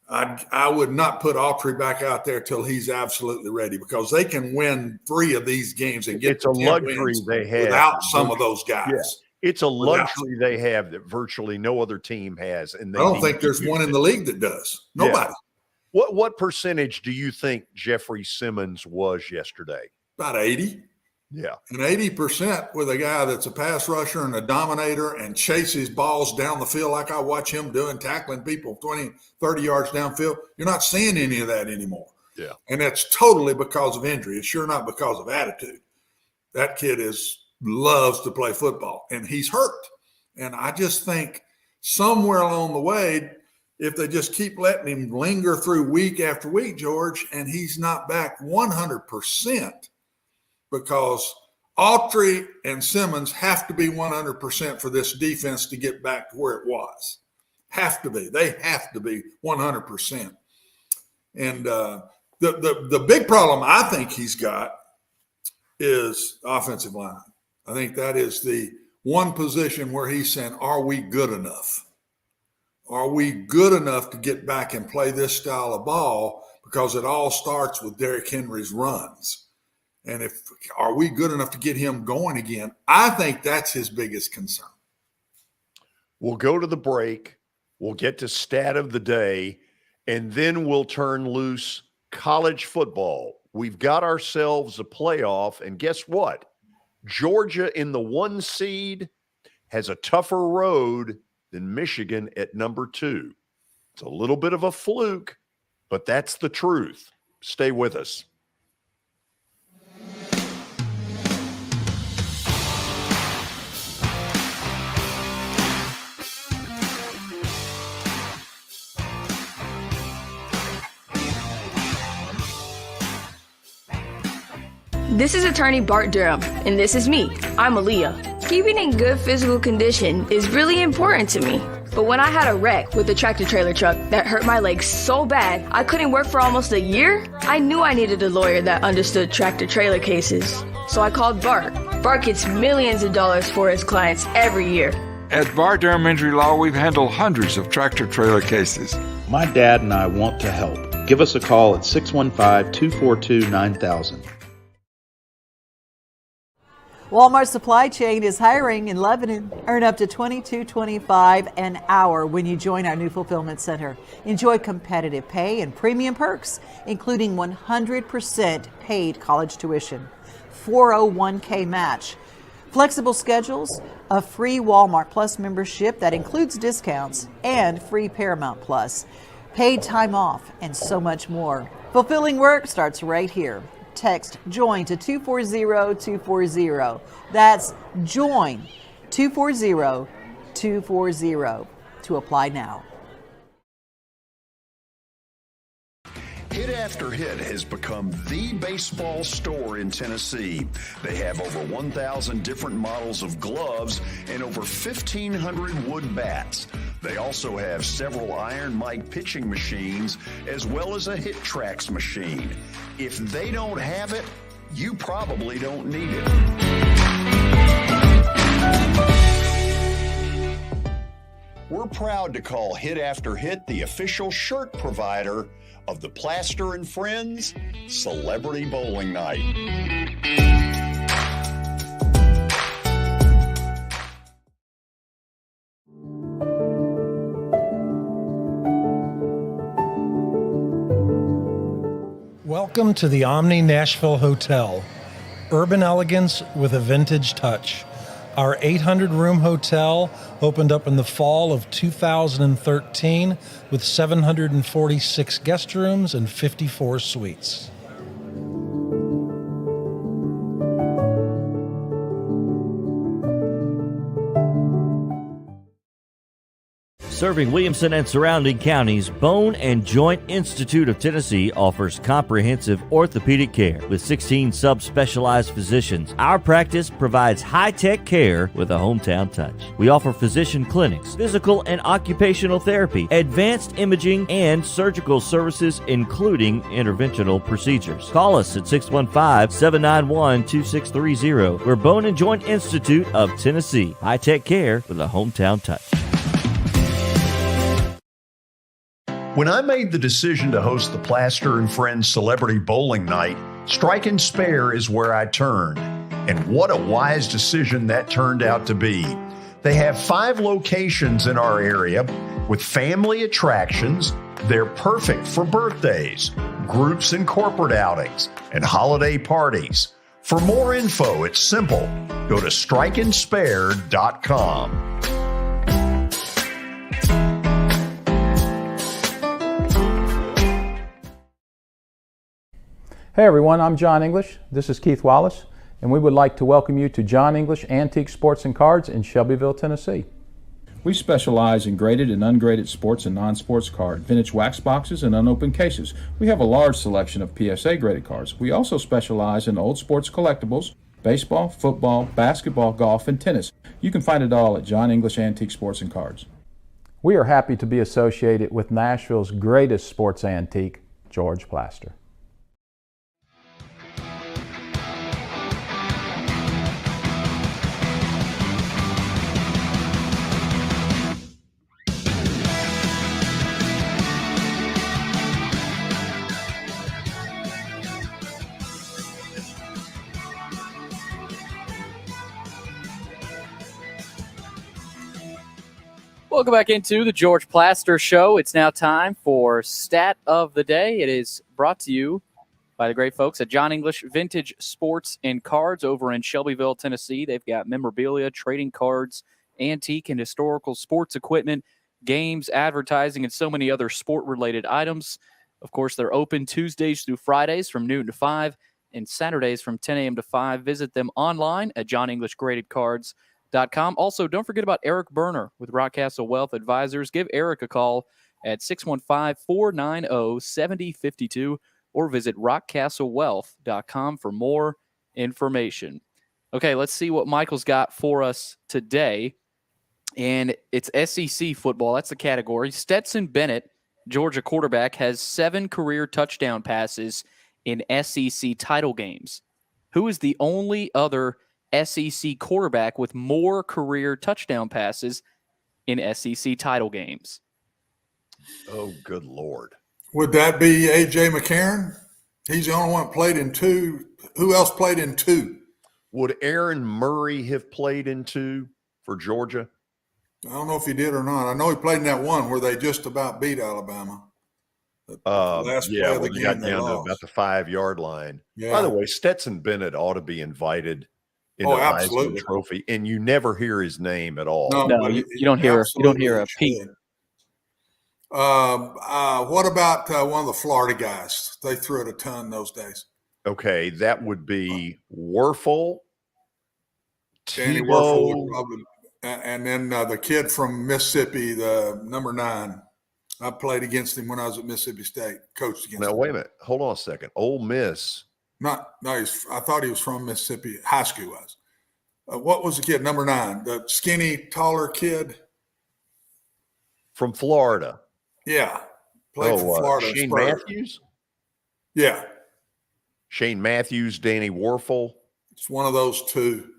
I would not put Autry back out there till he's absolutely ready, because they can win 3 of these games and get it's a luxury they have without some of those guys. Yeah. It's a luxury they have that virtually no other team has. And I don't think there's one in the league that does. Nobody. Yeah. What percentage do you think Jeffrey Simmons was yesterday? About 80. Yeah. And 80% with a guy that's a pass rusher and a dominator and chases balls down the field like I watch him doing, tackling people 20, 30 yards downfield. You're not seeing any of that anymore. Yeah. And that's totally because of injury. It's sure not because of attitude. That kid loves to play football, and he's hurt. And I just think somewhere along the way, if they just keep letting him linger through week after week, George, and he's not back 100%, because Autry and Simmons have to be 100% for this defense to get back to where it was. Have to be. They have to be 100%. And the big problem I think he's got is offensive line. I think that is the one position where he's saying, are we good enough? Are we good enough to get back and play this style of ball? Because it all starts with Derrick Henry's runs. And are we good enough to get him going again? I think that's his biggest concern. We'll go to the break. We'll get to stat of the day, and then we'll turn loose college football. We've got ourselves a playoff, and guess what? Georgia in the 1 seed has a tougher road than Michigan at number 2. It's a little bit of a fluke, but that's the truth. Stay with us. This is attorney Bart Durham, and this is me. I'm Aaliyah. Keeping in good physical condition is really important to me. But when I had a wreck with a tractor trailer truck that hurt my legs so bad I couldn't work for almost a year, I knew I needed a lawyer that understood tractor trailer cases. So I called Bart. Bart gets millions of dollars for his clients every year. At Bart Durham Injury Law, we've handled hundreds of tractor trailer cases. My dad and I want to help. Give us a call at 615-242-9000. Walmart Supply Chain is hiring in Lebanon. Earn up to $22.25 an hour when you join our new fulfillment center. Enjoy competitive pay and premium perks, including 100% paid college tuition, 401k match, flexible schedules, a free Walmart Plus membership that includes discounts, and free Paramount Plus, paid time off, and so much more. Fulfilling work starts right here. Text JOIN to 240-240. That's JOIN 240-240 to apply now. Hit After Hit has become the baseball store in Tennessee. They have over 1,000 different models of gloves and over 1,500 wood bats. They also have several Iron Mike pitching machines as well as a Hit Trax machine. If they don't have it, you probably don't need it. We're proud to call Hit After Hit the official shirt provider of the Plaster and Friends Celebrity Bowling Night. Welcome to the Omni Nashville Hotel. Urban elegance with a vintage touch. Our 800-room hotel opened up in the fall of 2013 with 746 guest rooms and 54 suites. Serving Williamson and surrounding counties, Bone and Joint Institute of Tennessee offers comprehensive orthopedic care with 16 subspecialized physicians. Our practice provides high-tech care with a hometown touch. We offer physician clinics, physical and occupational therapy, advanced imaging, and surgical services, including interventional procedures. Call us at 615-791-2630. We're Bone and Joint Institute of Tennessee. High-tech care with a hometown touch. When I made the decision to host the Plaster and Friends Celebrity Bowling Night, Strike and Spare is where I turned. And what a wise decision that turned out to be. They have 5 locations in our area with family attractions. They're perfect for birthdays, groups and corporate outings, and holiday parties. For more info, it's simple. Go to strikeandspare.com. Hey everyone, I'm John English. This is Keith Wallace, and we would like to welcome you to John English Antique Sports and Cards in Shelbyville, Tennessee. We specialize in graded and ungraded sports and non-sports cards, vintage wax boxes, and unopened cases. We have a large selection of PSA graded cards. We also specialize in old sports collectibles, baseball, football, basketball, golf, and tennis. You can find it all at John English Antique Sports and Cards. We are happy to be associated with Nashville's greatest sports antique, George Plaster. Welcome back into the George Plaster Show. It's now time for Stat of the Day. It is brought to you by the great folks at John English Vintage Sports and Cards over in Shelbyville, Tennessee. They've got memorabilia, trading cards, antique and historical sports equipment, games, advertising, and so many other sport-related items. Of course, they're open Tuesdays through Fridays from noon to 5 and Saturdays from 10 a.m. to 5. Visit them online at JohnEnglishGradedCards.com. Also, don't forget about Eric Berner with Rockcastle Wealth Advisors. Give Eric a call at 615-490-7052 or visit rockcastlewealth.com for more information. Okay, let's see what Michael's got for us today. And it's SEC football. That's the category. Stetson Bennett, Georgia quarterback, has 7 career touchdown passes in SEC title games. Who is the only other SEC quarterback with more career touchdown passes in SEC title games? Oh, good Lord. Would that be A.J. McCarron? He's the only one that played in 2. Who else played in 2? Would Aaron Murray have played in 2 for Georgia? I don't know if he did or not. I know he played in that one where they just about beat Alabama. When they got down to about the 5-yard line. Yeah. By the way, Stetson Bennett ought to be invited in the Heisman Trophy, and you never hear his name at all. No, you don't hear a peep. What about one of the Florida guys? They threw it a ton those days. Okay, that would be Werfel, Danny Werfel would probably, and then the kid from Mississippi, the number 9. I played against him when I was at Mississippi State. Coached against him. Now wait a minute, hold on a second. Ole Miss. I thought he was from Mississippi. High school was. What was the kid, number 9? The skinny, taller kid? From Florida. Yeah. Played for Florida. Shane Matthews? Yeah. Shane Matthews, Danny Werfel. It's one of those 2.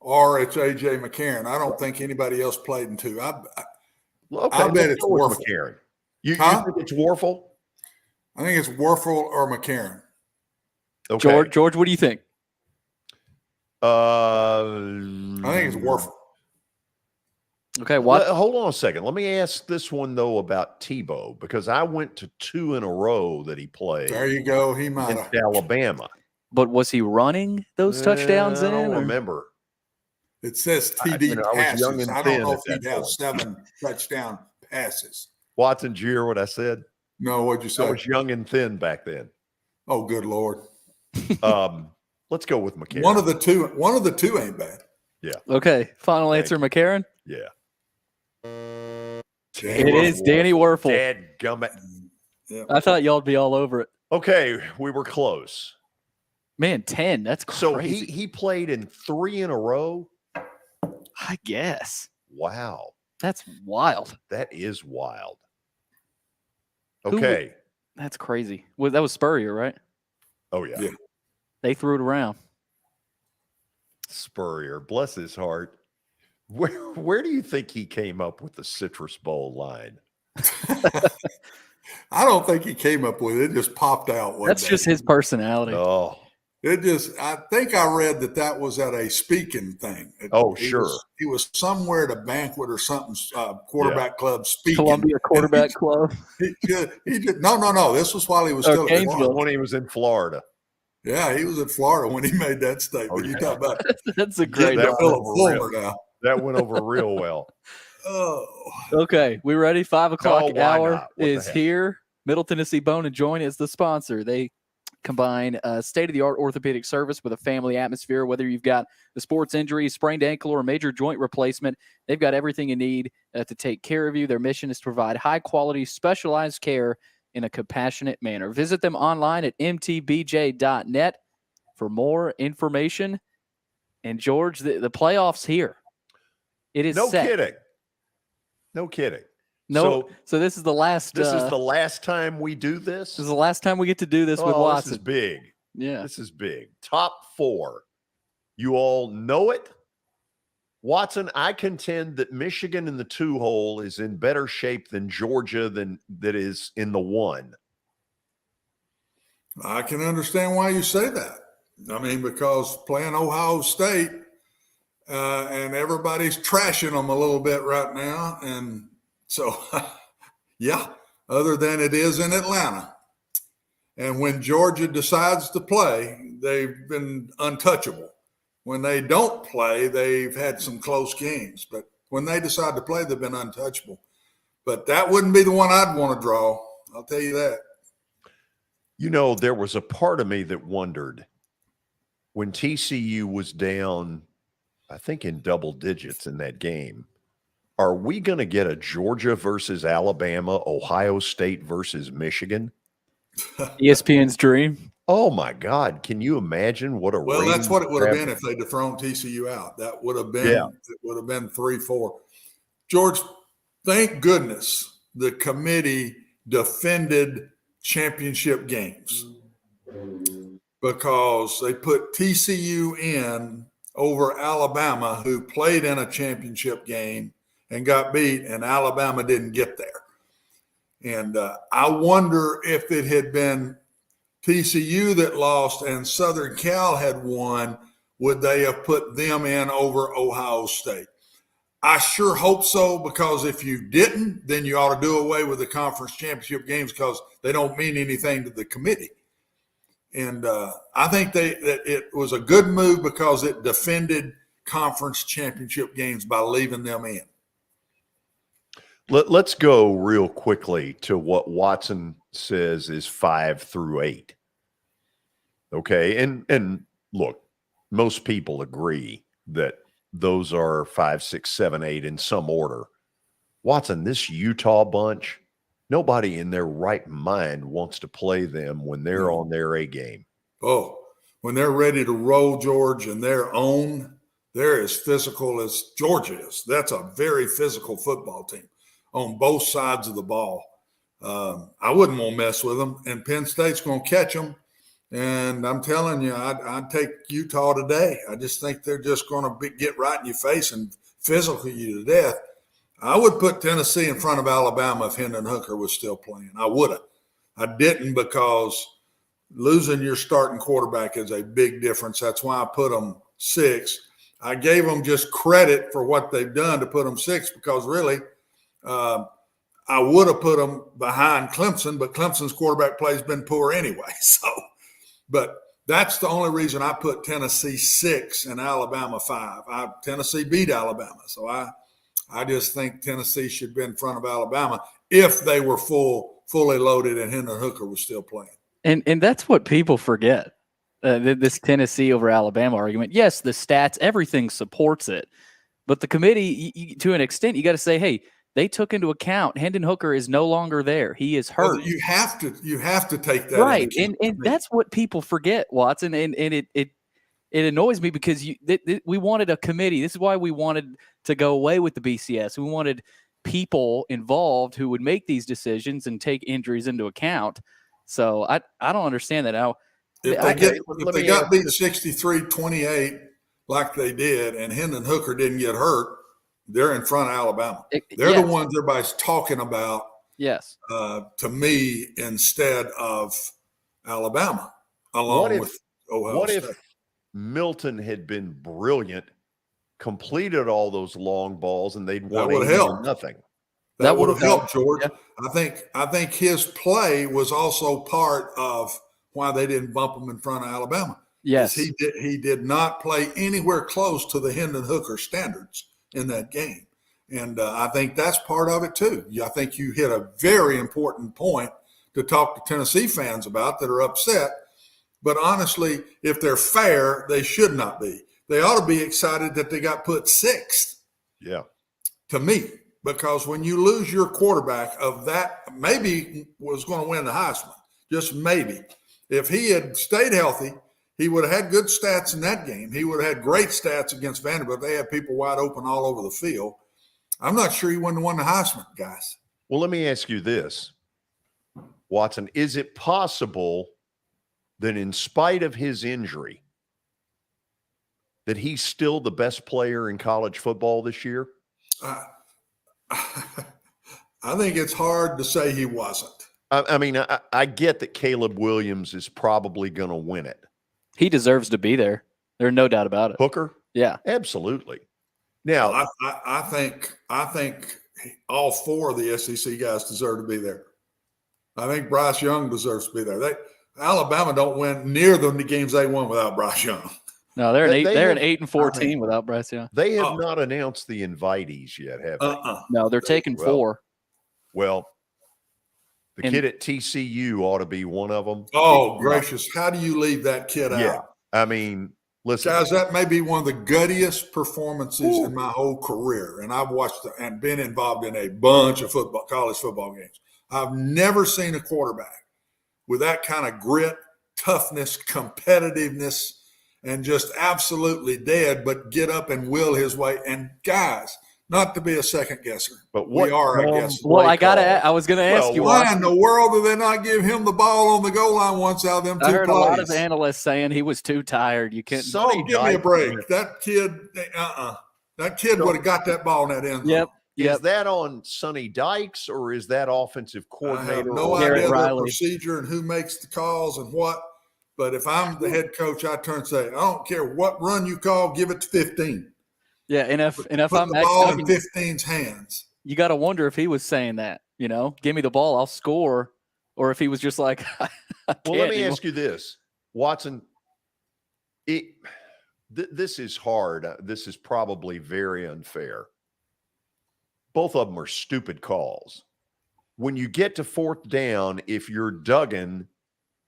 Or it's A.J. McCarron. I don't think anybody else played in 2. I bet it's Werfel. McCarron. You think it's Werfel? I think it's Werfel or McCarron. Okay. George, what do you think? I think it's Werfel. Okay, what? Hold on a second. Let me ask this one, though, about Tebow, because I went to 2 in a row that he played. There you go. He might have. Alabama. But was he running those touchdowns in? I don't remember. It says TD passes. Young and I thin don't know if at he'd that have point. 7 touchdown passes. Watson, did you hear what I said? No, what'd you say? I was young and thin back then. Oh, good Lord. Let's go with McCarron. One of the two ain't bad. Yeah. Okay. Final answer, McCarron? Yeah. It is Danny Werfel. Dadgummit. Yeah. I thought y'all'd be all over it. Okay, we were close. Man, 10. That's crazy. So he played in 3 in a row? I guess. Wow. That's wild. That is wild. Okay. That's crazy. Well, that was Spurrier, right? Oh, yeah. They threw it around. Spurrier, bless his heart. Where do you think he came up with the Citrus Bowl line? I don't think he came up with it. It just popped out one That's day. just his personality. Oh. I think I read that was at a speaking thing. He was somewhere at a banquet or something, quarterback club speaking. Columbia Quarterback Club. No. This was while he was still at Florida. When he was in Florida. Yeah, he was in Florida when he made that statement. You talk about that's a great that went over real well. Oh. Okay, we ready? 5 o'clock why hour not? What the is heck? here. Middle Tennessee Bone and Joint is the sponsor. They combine state-of-the-art orthopedic service with a family atmosphere. Whether you've got a sports injury, sprained ankle, or a major joint replacement, they've got everything you need to take care of you. Their mission is to provide high-quality, specialized care in a compassionate manner. Visit them online at mtbj.net for more information. And, George, the playoffs here. It is set. No kidding. No, so this is the last. This is the last time we do this? This is the last time we get to do this with Watson. This is big. Yeah. This is big. Top 4. You all know it. Watson, I contend that Michigan in the 2 hole is in better shape than Georgia that is in the 1. I can understand why you say that. I mean, because playing Ohio State and everybody's trashing them a little bit right now. And so, yeah, other than it is in Atlanta. And when Georgia decides to play, they've been untouchable. When they don't play, they've had some close games. But when they decide to play, they've been untouchable. But that wouldn't be the one I'd want to draw. I'll tell you that. You know, there was a part of me that wondered when TCU was down, I think in double digits in that game, are we going to get a Georgia versus Alabama, Ohio State versus Michigan? ESPN's dream. Oh, my God. Can you imagine what a Well, that's what it would have been if they dethroned TCU out. That would have been, it would have been 3-4. George, thank goodness the committee defended championship games because they put TCU in over Alabama, who played in a championship game and got beat, and Alabama didn't get there. And I wonder if it had been TCU that lost and Southern Cal had won, would they have put them in over Ohio State? I sure hope so, because if you didn't, then you ought to do away with the conference championship games because they don't mean anything to the committee. And I think that it was a good move because it defended conference championship games by leaving them in. Let's go real quickly to what Watson says is 5 through 8. Okay, and look, most people agree that those are 5, 6, 7, 8 in some order. Watson, this Utah bunch, nobody in their right mind wants to play them when they're on their A game. Oh, when they're ready to roll, George, and they're as physical as Georgia is. That's a very physical football team on both sides of the ball. I wouldn't want to mess with them, and Penn State's going to catch them. And I'm telling you, I'd take Utah today. I just think they're just going to get right in your face and physical you to death. I would put Tennessee in front of Alabama if Hendon Hooker was still playing. I would have. I didn't, because losing your starting quarterback is a big difference. That's why I put them 6. I gave them just credit for what they've done to put them 6, because really I would have put them behind Clemson, but Clemson's quarterback play has been poor anyway. But that's the only reason I put Tennessee 6 and Alabama 5. Tennessee beat Alabama, so I just think Tennessee should be in front of Alabama if they were fully loaded and Hendon Hooker was still playing. And that's what people forget, this Tennessee over Alabama argument. Yes, the stats, everything supports it. But the committee, to an extent, you got to say, hey, they took into account Hendon Hooker is no longer there. He is hurt. Well, you have to take that right, into account. and that's what people forget, Watson, and it annoys me because we wanted a committee. This is why we wanted to go away with the BCS. We wanted people involved who would make these decisions and take injuries into account. So I don't understand that now. If they got beat 63-28 like they did, and Hendon Hooker didn't get hurt, they're in front of Alabama. They're the ones everybody's talking about. Yes. To me, instead of Alabama, along with Ohio State. If Milton had been brilliant, completed all those long balls, and they'd won nothing? That would have helped, George. Yeah. I think his play was also part of why they didn't bump him in front of Alabama. Yes, he did not play anywhere close to the Hendon Hooker standards in that game, and I think that's part of it too. I think you hit a very important point to talk to Tennessee fans about that are upset. But honestly, if they're fair, they should not be. They ought to be excited that they got put sixth. Yeah, to me, because when you lose your quarterback of that, maybe was going to win the Heisman, just maybe. If he had stayed healthy, he would have had good stats in that game. He would have had great stats against Vanderbilt. They had people wide open all over the field. I'm not sure he wouldn't have won the Heisman, guys. Well, let me ask you this, Watson. Is it possible that in spite of his injury, that he's still the best player in college football this year? I think it's hard to say he wasn't. I mean, I get that Caleb Williams is probably going to win it. He deserves to be there. There's no doubt about it. Hooker? Yeah. Absolutely. Now, I think all four of the SEC guys deserve to be there. I think Bryce Young deserves to be there. Alabama don't win near the games they won without Bryce Young. No, they're an 8-14 without Bryce Young. They have not announced the invitees yet, have they? No, they're taking 4. Well, the kid at TCU ought to be one of them. Oh, gracious. How do you leave that kid out? Yeah. I mean, listen. Guys, that may be one of the guttiest performances in my whole career. And I've watched and been involved in a bunch of college football games. I've never seen a quarterback with that kind of grit, toughness, competitiveness, and just absolutely dead, but get up and will his way. And guys, not to be a second guesser, but we are a guesser. Well, I was going to ask you. Why in the world do they not give him the ball on the goal line once out of them two plays? I heard a lot of analysts saying he was too tired. You can't. Give me a break. That kid, that kid would have got that ball in that end zone. Yep. Is that on Sonny Dykes or is that offensive coordinator? I have no idea the procedure and who makes the calls and what. But if I'm the head coach, I turn and say, I don't care what run you call, give it to 15. Yeah, and if put I'm the ball in 15's hands, you got to wonder if he was saying that. Give me the ball, I'll score, or if he was just like. Well, let me ask you this, Watson. This is hard. This is probably very unfair. Both of them are stupid calls. When you get to fourth down, if you're Duggan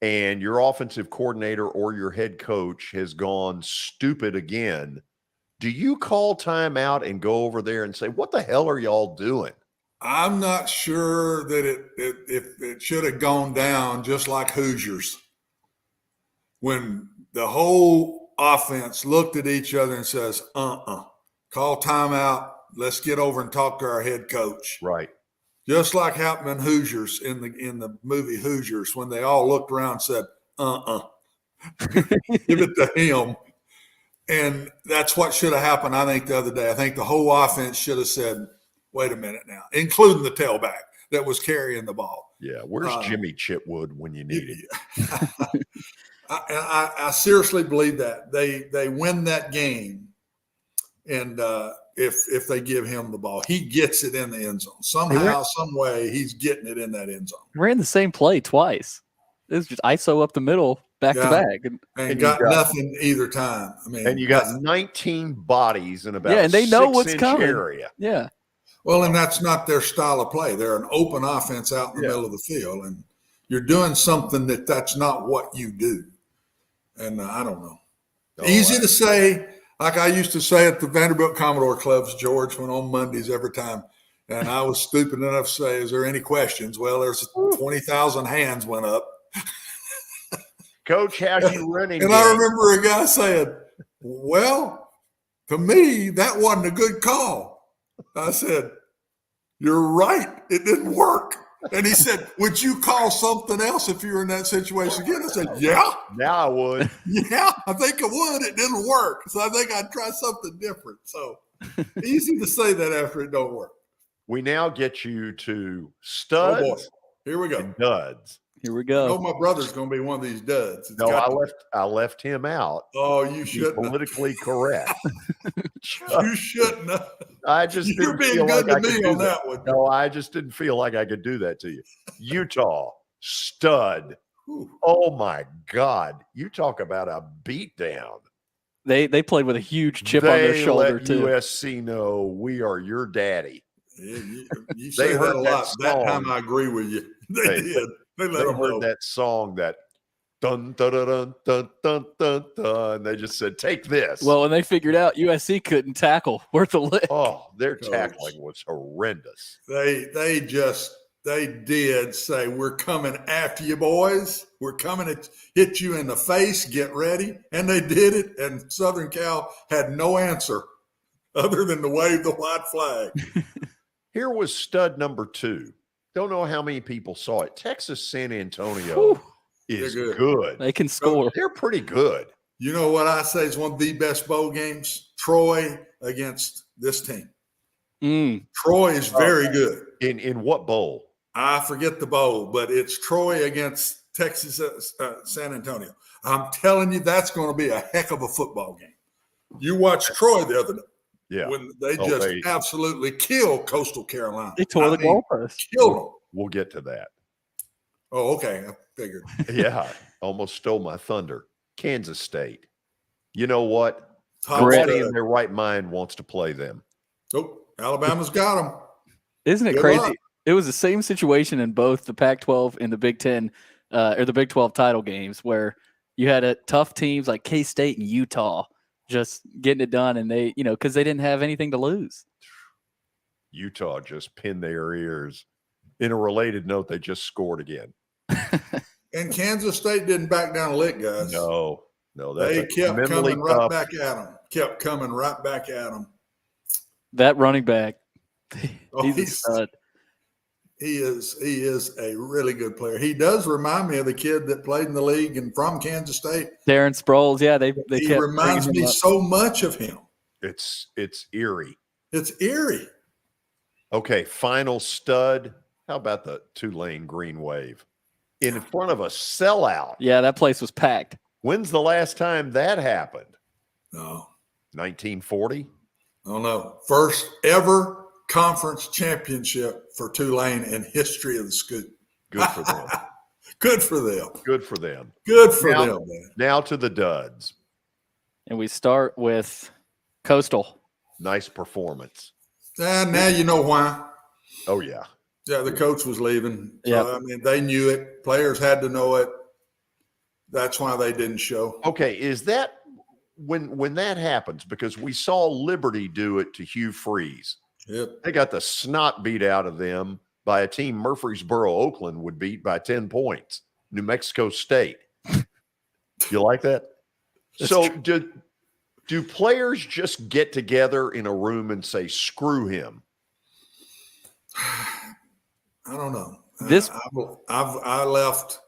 and your offensive coordinator or your head coach has gone stupid again, do you call timeout and go over there and say, what the hell are y'all doing? I'm not sure that it should have gone down just like Hoosiers. When the whole offense looked at each other and says, call timeout. Let's get over and talk to our head coach. Right. Just like happened in Hoosiers in the movie Hoosiers, when they all looked around and said, give it to him. And that's what should have happened, I think, the other day. I think the whole offense should have said, wait a minute now, including the tailback that was carrying the ball. Yeah, where's Jimmy Chitwood when you need him? I seriously believe that. They win that game, and if they give him the ball, he gets it in the end zone. Somehow, some way, he's getting it in that end zone. Ran the same play twice. It was just ISO up the middle, back to back. And got nothing either time. I mean, and you got 19 bodies in about and they know what's coming. Area. Yeah. Well, and that's not their style of play. They're an open offense out in the middle of the field, and you're doing something that's not what you do. And I don't know. Easy to say, like I used to say at the Vanderbilt Commodore clubs, George, when on Mondays every time, And I was stupid enough to say, is there any questions? Well, there's 20,000 hands went up. Coach, how's you running? And I remember a guy saying, well, to me, that wasn't a good call. I said, you're right. It didn't work. And he said, would you call something else if you were in that situation again? I said, yeah. Now I would. Yeah, I think I would. It didn't work. So I think I'd try something different. So easy to say that after it don't work. We now get you to studs. Oh boy. Here we go. And duds. Here we go. I know my brother's going to be one of these duds. No, I left him out. Oh, you shouldn't. Politically correct. You shouldn't. I just You're didn't being feel good like to I me could on do that one. No, I just didn't feel like I could do that to you. Utah, stud. Oh my God. You talk about a beatdown. They played with a huge chip on their shoulder let too. USC know we are your daddy. Yeah, you say that a lot. That time I agree with you. They did. They let them heard know. that song that dun dun dun dun dun dun dun dun. And they just said, take this. Well, when they figured out USC couldn't tackle worth a lick. Oh, their tackling was horrendous. They did say, we're coming after you, boys. We're coming to hit you in the face. Get ready. And they did it. And Southern Cal had no answer other than to wave the white flag. Here was stud number 2. Don't know how many people saw it. Texas San Antonio is good. They can score. They're pretty good. You know what I say is one of the best bowl games? Troy against this team. Troy is very good. In what bowl? I forget the bowl, but it's Troy against Texas San Antonio. I'm telling you, that's going to be a heck of a football game. You watched Troy the other day. Yeah. When they absolutely killed Coastal Carolina. They tore the goalpost. Killed them. We'll get to that. Oh, okay. I figured. Yeah. Almost stole my thunder. Kansas State. You know what? Nobody Nobody in their right mind wants to play them. Oh, Alabama's got them. Isn't it Good crazy? luck. It was the same situation in both the Pac-12 and the Big Ten or the Big 12 title games where you had tough teams like K-State and Utah just getting it done, and they, because they didn't have anything to lose. Utah just pinned their ears. In a related note, they just scored again. And Kansas State didn't back down a lick, guys. No. They kept coming right back at them. Kept coming right back at them. That running back, he's a stud. He is a really good player. He does remind me of the kid that played in the league and from Kansas State. Darren Sproles, yeah, he reminds me so much of him. It's eerie. It's eerie. Okay, final stud. How about the Tulane Green Wave? In front of a sellout. Yeah, that place was packed. When's the last time that happened? No. 1940? Oh, no. First ever conference championship for Tulane in history of the school. Good for them. Good for them. Good for them. Good for them, man. Now to the duds. And we start with Coastal. Nice performance. And now you know why. Oh, yeah. Yeah, the coach was leaving. So, Yeah. I mean, they knew it. Players had to know it. That's why they didn't show. Okay, is that when that happens? Because we saw Liberty do it to Hugh Freeze. Yep. They got the snot beat out of them by a team Murfreesboro, Oakland would beat by 10 points. New Mexico State. You like that? So do players just get together in a room and say, screw him? I don't know. This I left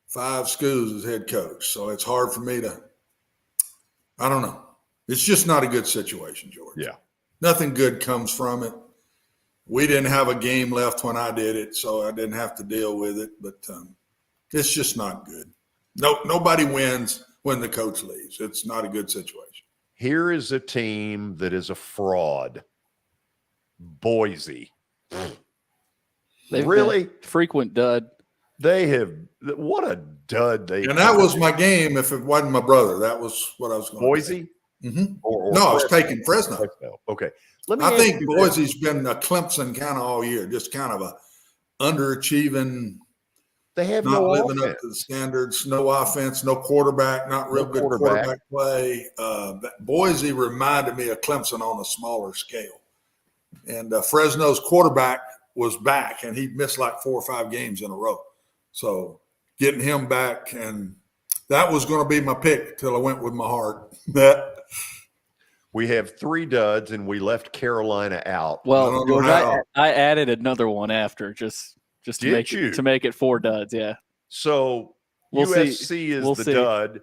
5 schools as head coach, so it's hard for me to. I don't know. It's just not a good situation, George. Yeah. Nothing good comes from it. We didn't have a game left when I did it, so I didn't have to deal with it. But it's just not good. Nobody wins when the coach leaves. It's not a good situation. Here is a team that is a fraud. Boise. They've Really? been frequent dud. They have – what a dud they And that was my game if it wasn't my brother. That was what I was going to Boise? Mm-hmm. Or No, I was taking Fresno. Okay. Let me I ask think you Boise's been a Clemson kind of all year, just kind of a underachieving. They have not no living offense. up to the standards, no offense, no quarterback, not real good quarterback play. Boise reminded me of Clemson on a smaller scale. And Fresno's quarterback was back, and he missed like 4 or 5 games in a row. So getting him back, and that was going to be my pick till I went with my heart. We have 3 duds, and we left Carolina out. Well, George, I added another one after just to make it 4 duds. Yeah. So USC is the dud.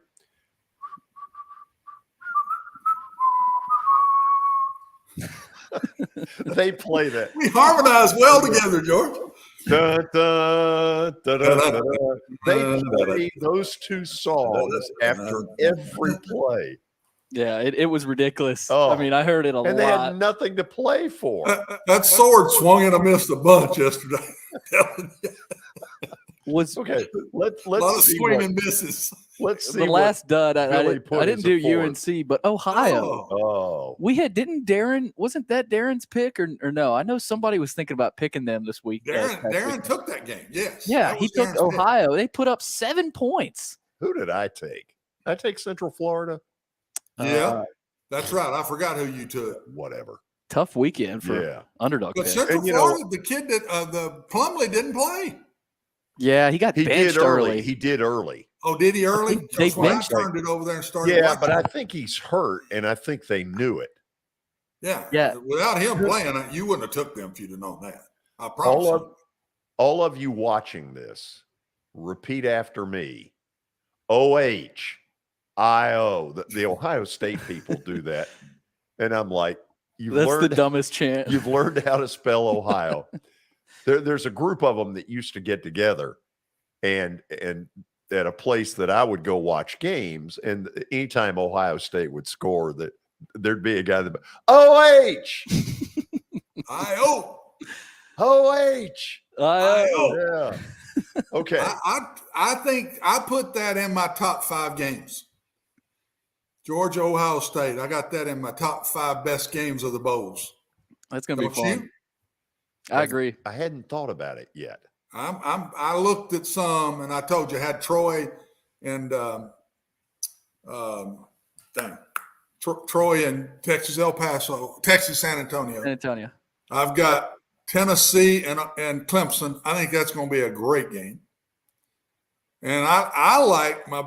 They play that. We harmonize well together, George. They play those 2 songs after every play. Yeah, it was ridiculous. Oh. I mean, I heard it a lot. And they had nothing to play for. That sword swung and I missed a bunch yesterday. Okay, let's a lot of see swinging misses. Let's see the last dud. I didn't do a 4. UNC, but Ohio. Oh, wasn't that Darren's pick or no? I know somebody was thinking about picking them this week. Darren took that game. Yes. Yeah, he took Darren's Ohio. They put up 7 points. Who did I take? I take Central Florida. Yeah, that's right. I forgot who you took. Whatever. Tough weekend for underdog. But pick. Central Florida, the kid that the Plumlee didn't play. Yeah, he benched early. He did early. Oh, did he early? They I turned it over there and started. Yeah, watching. but I think he's hurt, and I think they knew it. Yeah. Without him playing, you wouldn't have took them if you'd have known that. I promise. All of you watching this, repeat after me. OHIO. The Ohio State people do that, and I'm like, that's the dumbest chant. You've learned how to spell Ohio. There's a group of them that used to get together, and at a place that I would go watch games, and anytime Ohio State would score, that there'd be a guy that I-O. Yeah. Okay. I think I put that in my top 5 games. Georgia, Ohio State. I got that in my top 5 best games of the bowls. That's going to be fun. You? I agree. I hadn't thought about it yet. I looked at some, and I told you I had Troy and Troy and Texas El Paso, Texas San Antonio. I've got Tennessee and Clemson. I think that's going to be a great game. And I like my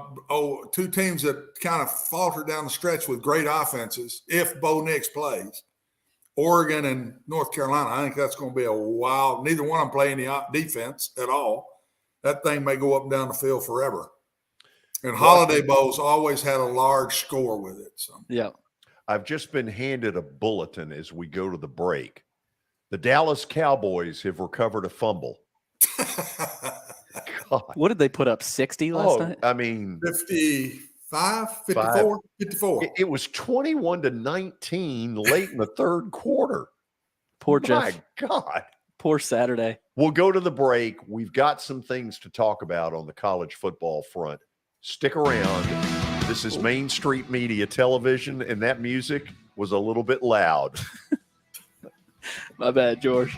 2 teams that kind of falter down the stretch with great offenses if Bo Nix plays. Oregon and North Carolina. I think that's going to be a wild. Neither one of them play any defense at all. That thing may go up and down the field forever. And Holiday Bowls always had a large score with it. So yeah, I've just been handed a bulletin as we go to the break. The Dallas Cowboys have recovered a fumble. God. What did they put up? 60 last night? I mean, 55, 54, 54. It was 21-19 late in the 3rd quarter. Poor Jeff. My God. Poor Saturday. We'll go to the break. We've got some things to talk about on the college football front. Stick around. This is Main Street Media Television, and that music was a little bit loud. My bad, George.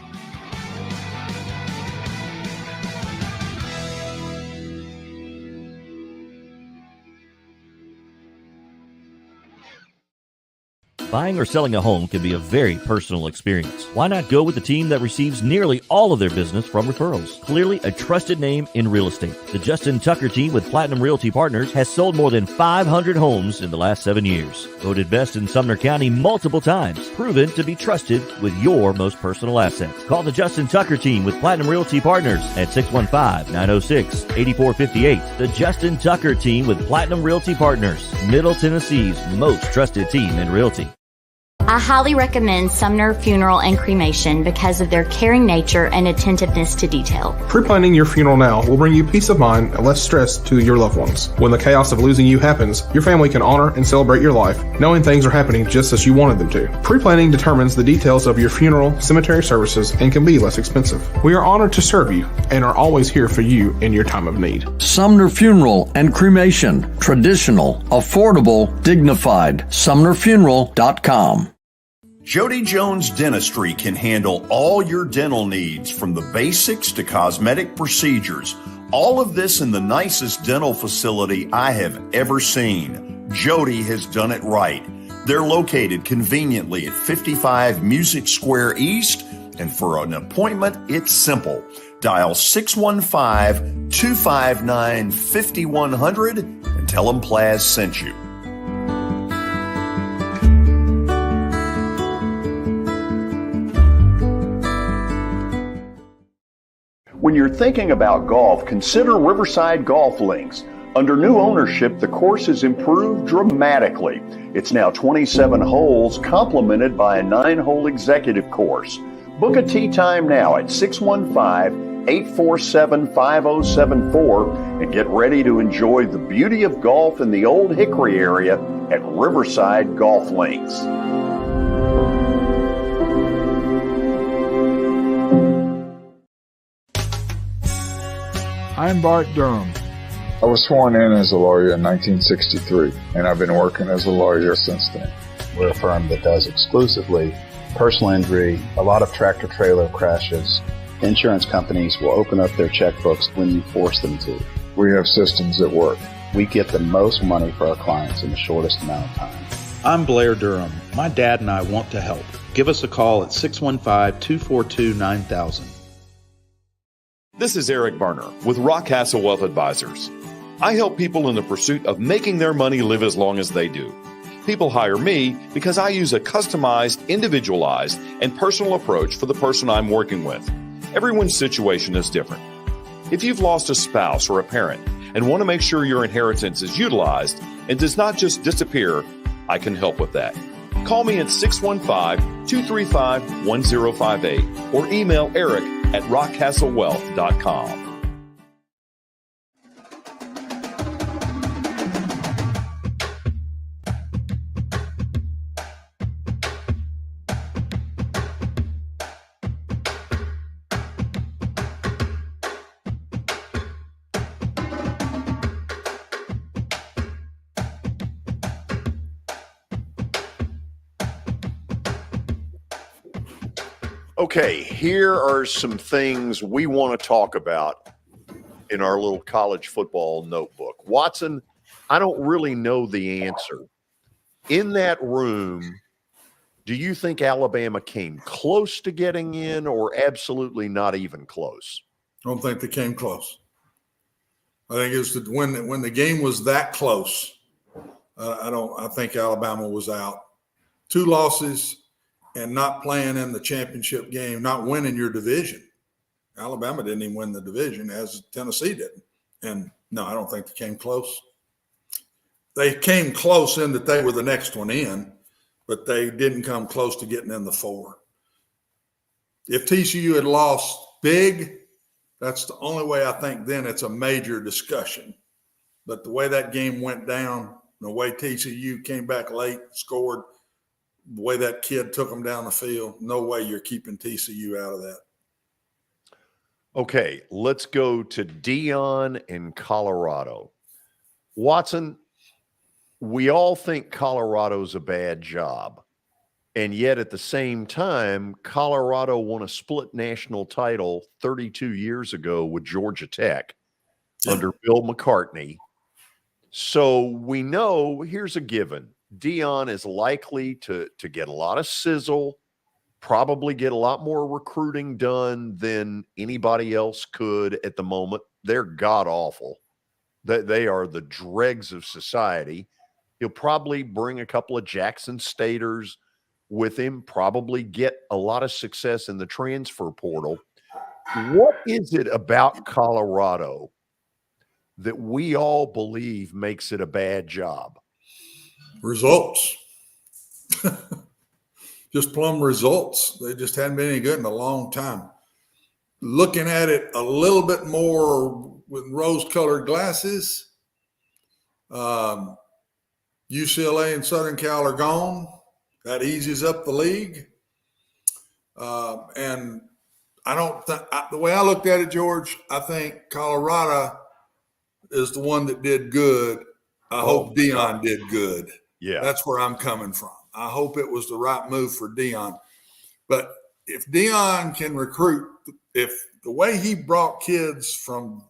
Buying or selling a home can be a very personal experience. Why not go with the team that receives nearly all of their business from referrals? Clearly a trusted name in real estate. The Justin Tucker team with Platinum Realty Partners has sold more than 500 homes in the last 7 years. Voted best in Sumner County multiple times. Proven to be trusted with your most personal assets. Call the Justin Tucker team with Platinum Realty Partners at 615-906-8458. The Justin Tucker team with Platinum Realty Partners, Middle Tennessee's most trusted team in realty. I highly recommend Sumner Funeral and Cremation because of their caring nature and attentiveness to detail. Pre-planning your funeral now will bring you peace of mind and less stress to your loved ones. When the chaos of losing you happens, your family can honor and celebrate your life, knowing things are happening just as you wanted them to. Pre-planning determines the details of your funeral, cemetery services, and can be less expensive. We are honored to serve you and are always here for you in your time of need. Sumner Funeral and Cremation. Traditional, affordable, dignified. SumnerFuneral.com. Jody Jones Dentistry can handle all your dental needs, from the basics to cosmetic procedures. All of this in the nicest dental facility I have ever seen. Jody has done it right. They're located conveniently at 55 Music Square East, and for an appointment, it's simple. Dial 615-259-5100 and tell them Plaz sent you. When you're thinking about golf, consider Riverside Golf Links. Under new ownership, the course has improved dramatically. It's now 27 holes, complemented by a 9-hole executive course. Book a tee time now at 615-847-5074 and get ready to enjoy the beauty of golf in the Old Hickory area at Riverside Golf Links. I'm Bart Durham. I was sworn in as a lawyer in 1963, and I've been working as a lawyer since then. We're a firm that does exclusively personal injury, a lot of tractor-trailer crashes. Insurance companies will open up their checkbooks when you force them to. We have systems that work. We get the most money for our clients in the shortest amount of time. I'm Blair Durham. My dad and I want to help. Give us a call at 615-242-9000. This is Eric Berner with Rockcastle Wealth Advisors. I help people in the pursuit of making their money live as long as they do. People hire me because I use a customized, individualized, and personal approach for the person I'm working with. Everyone's situation is different. If you've lost a spouse or a parent and want to make sure your inheritance is utilized and does not just disappear, I can help with that. Call me at 615-235-1058 or email Eric at rockcastlewealth.com. Okay, here are some things we want to talk about in our little college football notebook. Watson, I don't really know the answer. In that room, do you think Alabama came close to getting in or absolutely not even close? I don't think they came close. I think it was when the game was that close. I think Alabama was out. 2 losses and not playing in the championship game, not winning your division. Alabama didn't even win the division, as Tennessee didn't. And no, I don't think they came close. They came close in that they were the next one in, but they didn't come close to getting in the 4. If TCU had lost big, that's the only way I think then it's a major discussion. But the way that game went down, the way TCU came back late, scored, the way that kid took them down the field, no way you're keeping TCU out of that. Okay, let's go to Deion in Colorado. Watson, we all think Colorado's a bad job. And yet at the same time, Colorado won a split national title 32 years ago with Georgia Tech under Bill McCartney. So we know, here's a given. Deion is likely to get a lot of sizzle, probably get a lot more recruiting done than anybody else could at the moment. They're god-awful. They are the dregs of society. He'll probably bring a couple of Jackson Staters with him, probably get a lot of success in the transfer portal. What is it about Colorado that we all believe makes it a bad job? Results. Just plumb results. They just hadn't been any good in a long time. Looking at it a little bit more with rose-colored glasses, UCLA and Southern Cal are gone. That eases up the league. And I don't think – the way I looked at it, George, I think Colorado is the one that did good. I hope Deion did good. Yeah. That's where I'm coming from. I hope it was the right move for Deion. But if Deion can recruit, if the way he brought kids from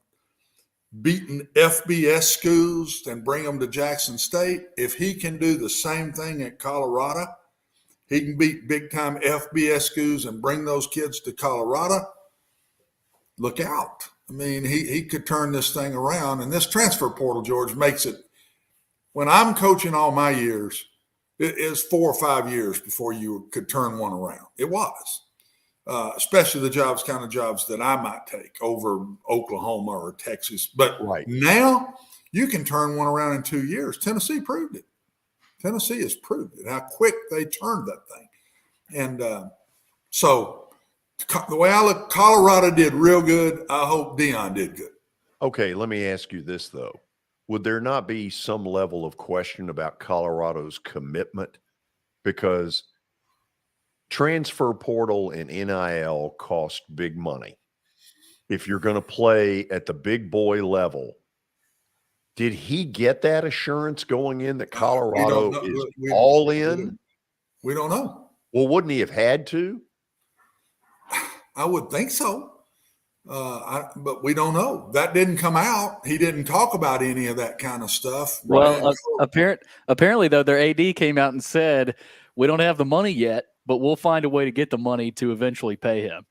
beating FBS schools and bring them to Jackson State. If he can do the same thing at Colorado, he can beat big-time FBS schools and bring those kids to Colorado. Look out. I mean, he could turn this thing around. And this transfer portal, George, makes it – when I'm coaching all my years, it is 4 or 5 years before you could turn one around. It was. Especially the kind of jobs that I might take over Oklahoma or Texas. But now you can turn one around in 2 years. Tennessee proved it. Tennessee has proved it, how quick they turned that thing. And so the way I look, Colorado did real good. I hope Deion did good. Okay, let me ask you this, though. Would there not be some level of question about Colorado's commitment? Because transfer portal and NIL cost big money. If you're going to play at the big boy level, did he get that assurance going in that Colorado is all in? We don't know. Well, wouldn't he have had to? I would think so. But we don't know. That didn't come out. He didn't talk about any of that kind of stuff. Well, apparently, though, their AD came out and said, we don't have the money yet, but we'll find a way to get the money to eventually pay him.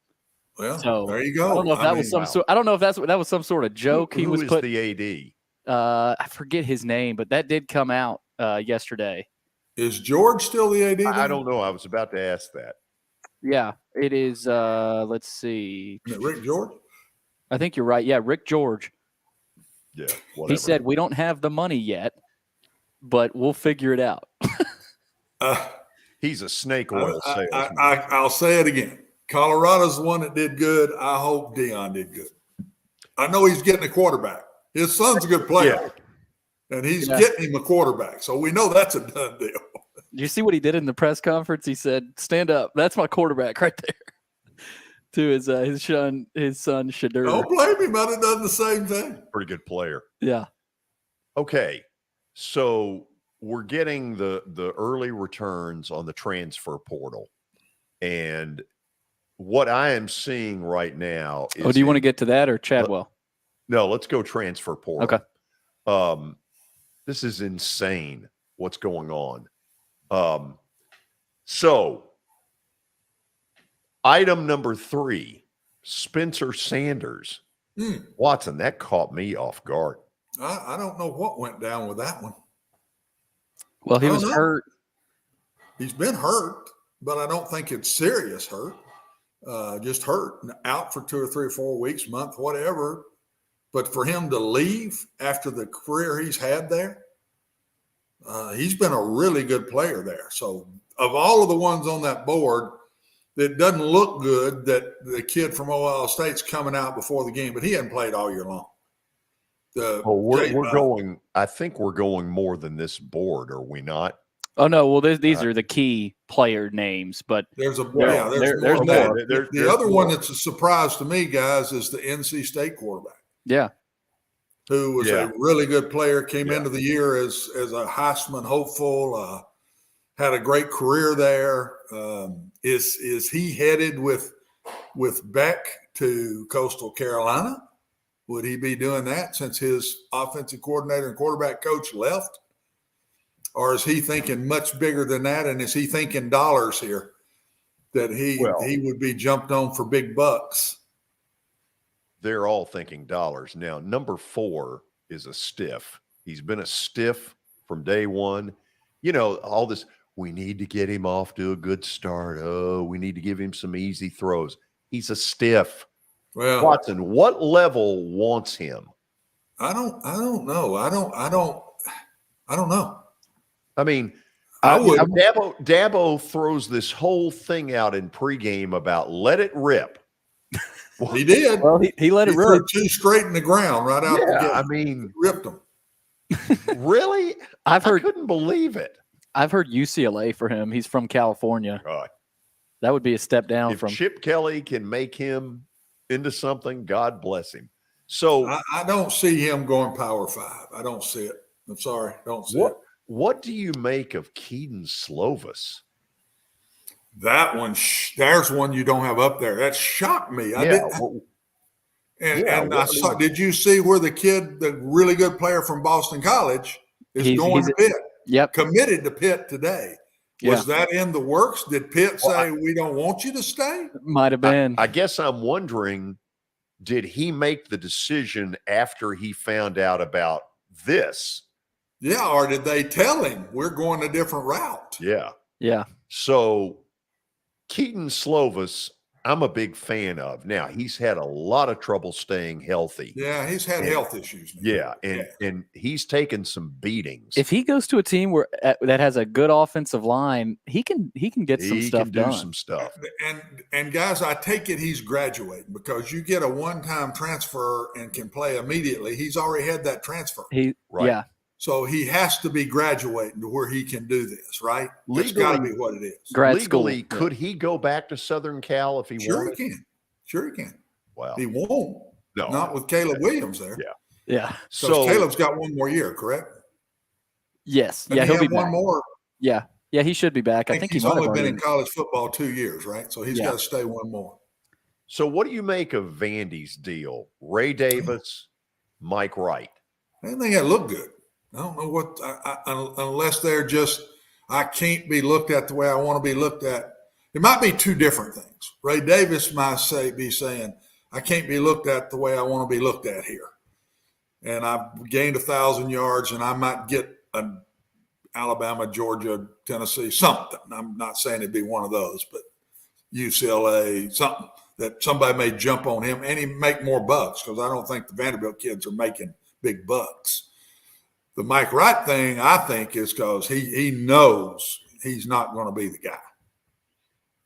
Well, so there you go. I don't know if that was some sort. I don't know if that was some sort of joke. Who is the AD? I forget his name, but that did come out yesterday. Is George still the AD? I don't know. I was about to ask that. Yeah, it is. Let's see. Is it Rick George? I think you're right. Yeah, Rick George. Yeah. He said, we don't have the money yet, but we'll figure it out. He's a snake oil salesman. I'll say it again. Colorado's the one that did good. I hope Deion did good. I know he's getting a quarterback. His son's a good player, and he's getting him a quarterback. So we know that's a done deal. You see what he did in the press conference? He said, stand up. That's my quarterback right there. To his son Shadur. Don't blame him. I'd have done the same thing. Pretty good player. Yeah. Okay. So we're getting the early returns on the transfer portal. And what I am seeing right now is. Do you want to get to that or Chadwell? No, let's go transfer portal. Okay. This is insane what's going on. So item number 3, Spencer Sanders. Watson, that caught me off guard. I don't know what went down with that one. Well, he was hurt. He's been hurt, but I don't think it's serious hurt. Just hurt, out for 2 or 3 or 4 weeks, month, whatever. But for him to leave after the career he's had there, he's been a really good player there. So of all of the ones on that board, that doesn't look good that the kid from Ohio State's coming out before the game, but he hadn't played all year long. We're going. I think we're going more than this board, are we not? Oh no! Well, these are the key player names, but there's more. The other one that's a surprise to me, guys, is the NC State quarterback. Yeah, who was a really good player, came into the year as a Heisman hopeful, had a great career there. Is he headed with Beck to Coastal Carolina? Would he be doing that since his offensive coordinator and quarterback coach left? Or is he thinking much bigger than that? And is he thinking dollars here that he would be jumped on for big bucks? They're all thinking dollars. Now, number 4 is a stiff. He's been a stiff from day one. You know, all this, we need to get him off to a good start. Oh, we need to give him some easy throws. He's a stiff. Well, Watson, what level wants him? I don't know. I don't know. I mean, Dabo throws this whole thing out in pregame about let it rip. Well, he did. Well, he let it rip. Threw 2 straight in the ground right out the gate. I mean, he ripped them. Really? I couldn't believe it. I've heard UCLA for him. He's from California. God. That would be a step down from Chip Kelly can make him into something. God bless him. So I don't see him going Power 5. I don't see it. I'm sorry. Don't see it. What do you make of Keaton Slovis? That one, there's one you don't have up there. That shocked me. And I saw. Did you see where the really good player from Boston College, is going to Pitt? Yep, committed to Pitt today. Was that in the works? Did Pitt say we don't want you to stay? Might have been. I guess I'm wondering, did he make the decision after he found out about this? Yeah, or did they tell him we're going a different route? Yeah. So Keaton Slovis, I'm a big fan of. Now, he's had a lot of trouble staying healthy. Yeah, he's had health issues. Yeah, and he's taken some beatings. If he goes to a team that has a good offensive line, he can get some stuff done. He can do some stuff. And guys, I take it he's graduating, because you get a one-time transfer and can play immediately. He's already had that transfer. Yeah. So he has to be graduating to where he can do this, right? That's got to be what it is. Legally, could he go back to Southern Cal if he wanted? Sure he can. Wow. He won't. No. Not with Caleb Williams there. Yeah. So Caleb's got one more year, correct? Yes. And he'll be one back. more. Yeah, he should be back. I think he's only been in college football 2 years, right? So he's got to stay one more. So what do you make of Vandy's deal? Ray Davis, Mike Wright. I think that look good. I don't know what, unless they're just, I can't be looked at the way I want to be looked at. It might be two different things. Ray Davis might be saying, I can't be looked at the way I want to be looked at here. And I've gained 1,000 yards, and I might get an Alabama, Georgia, Tennessee, something. I'm not saying it'd be one of those, but UCLA, something that somebody may jump on him and he make more bucks, because I don't think the Vanderbilt kids are making big bucks. The Mike Wright thing, I think, is because he knows he's not going to be the guy.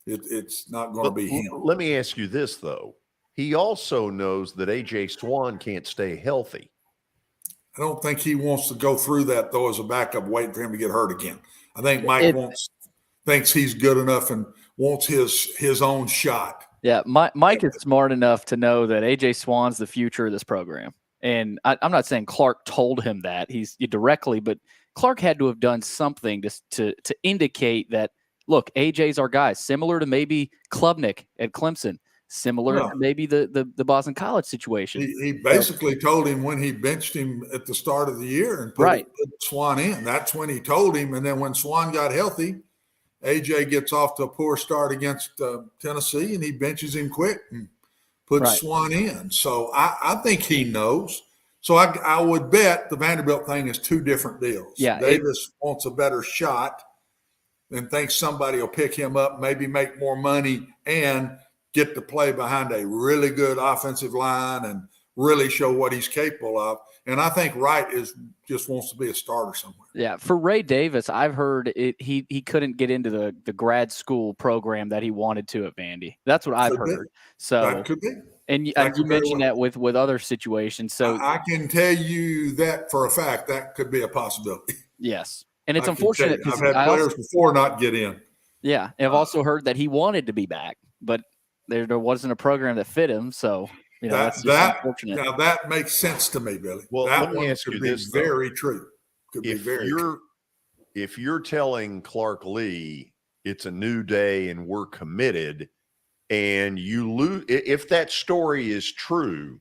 It's not going to be him. Let me ask you this, though. He also knows that A.J. Swan can't stay healthy. I don't think he wants to go through that, though, as a backup, waiting for him to get hurt again. I think Mike thinks he's good enough and wants his own shot. Yeah, Mike is smart enough to know that A.J. Swan's the future of this program. And I'm not saying Clark told him that directly, but Clark had to have done something to indicate that, look, AJ's our guy, similar to maybe Klubnik at Clemson, similar to maybe the Boston College situation. He basically told him when he benched him at the start of the year and put Swan in. That's when he told him. And then when Swan got healthy, AJ gets off to a poor start against Tennessee, and he benches him quick and puts Swan in. So I think he knows. So I would bet the Vanderbilt thing is two different deals. Yeah, Davis wants a better shot and thinks somebody will pick him up, maybe make more money, and get to play behind a really good offensive line and really show what he's capable of. And I think Wright just wants to be a starter somewhere. Yeah, for Ray Davis, I've heard he couldn't get into the grad school program that he wanted to at Vandy. That's what I've heard. So that could be. And you mentioned that with other situations. So I can tell you that for a fact that could be a possibility. Yes, and it's unfortunate. I've had players before not get in. Yeah, and I've also heard that he wanted to be back, but there wasn't a program that fit him. So that's just unfortunate. Now that makes sense to me, Billy. Well, that let me ask you this: very true. Could be very true. If you're telling Clark Lee it's a new day and we're committed, and you lose, if that story is true,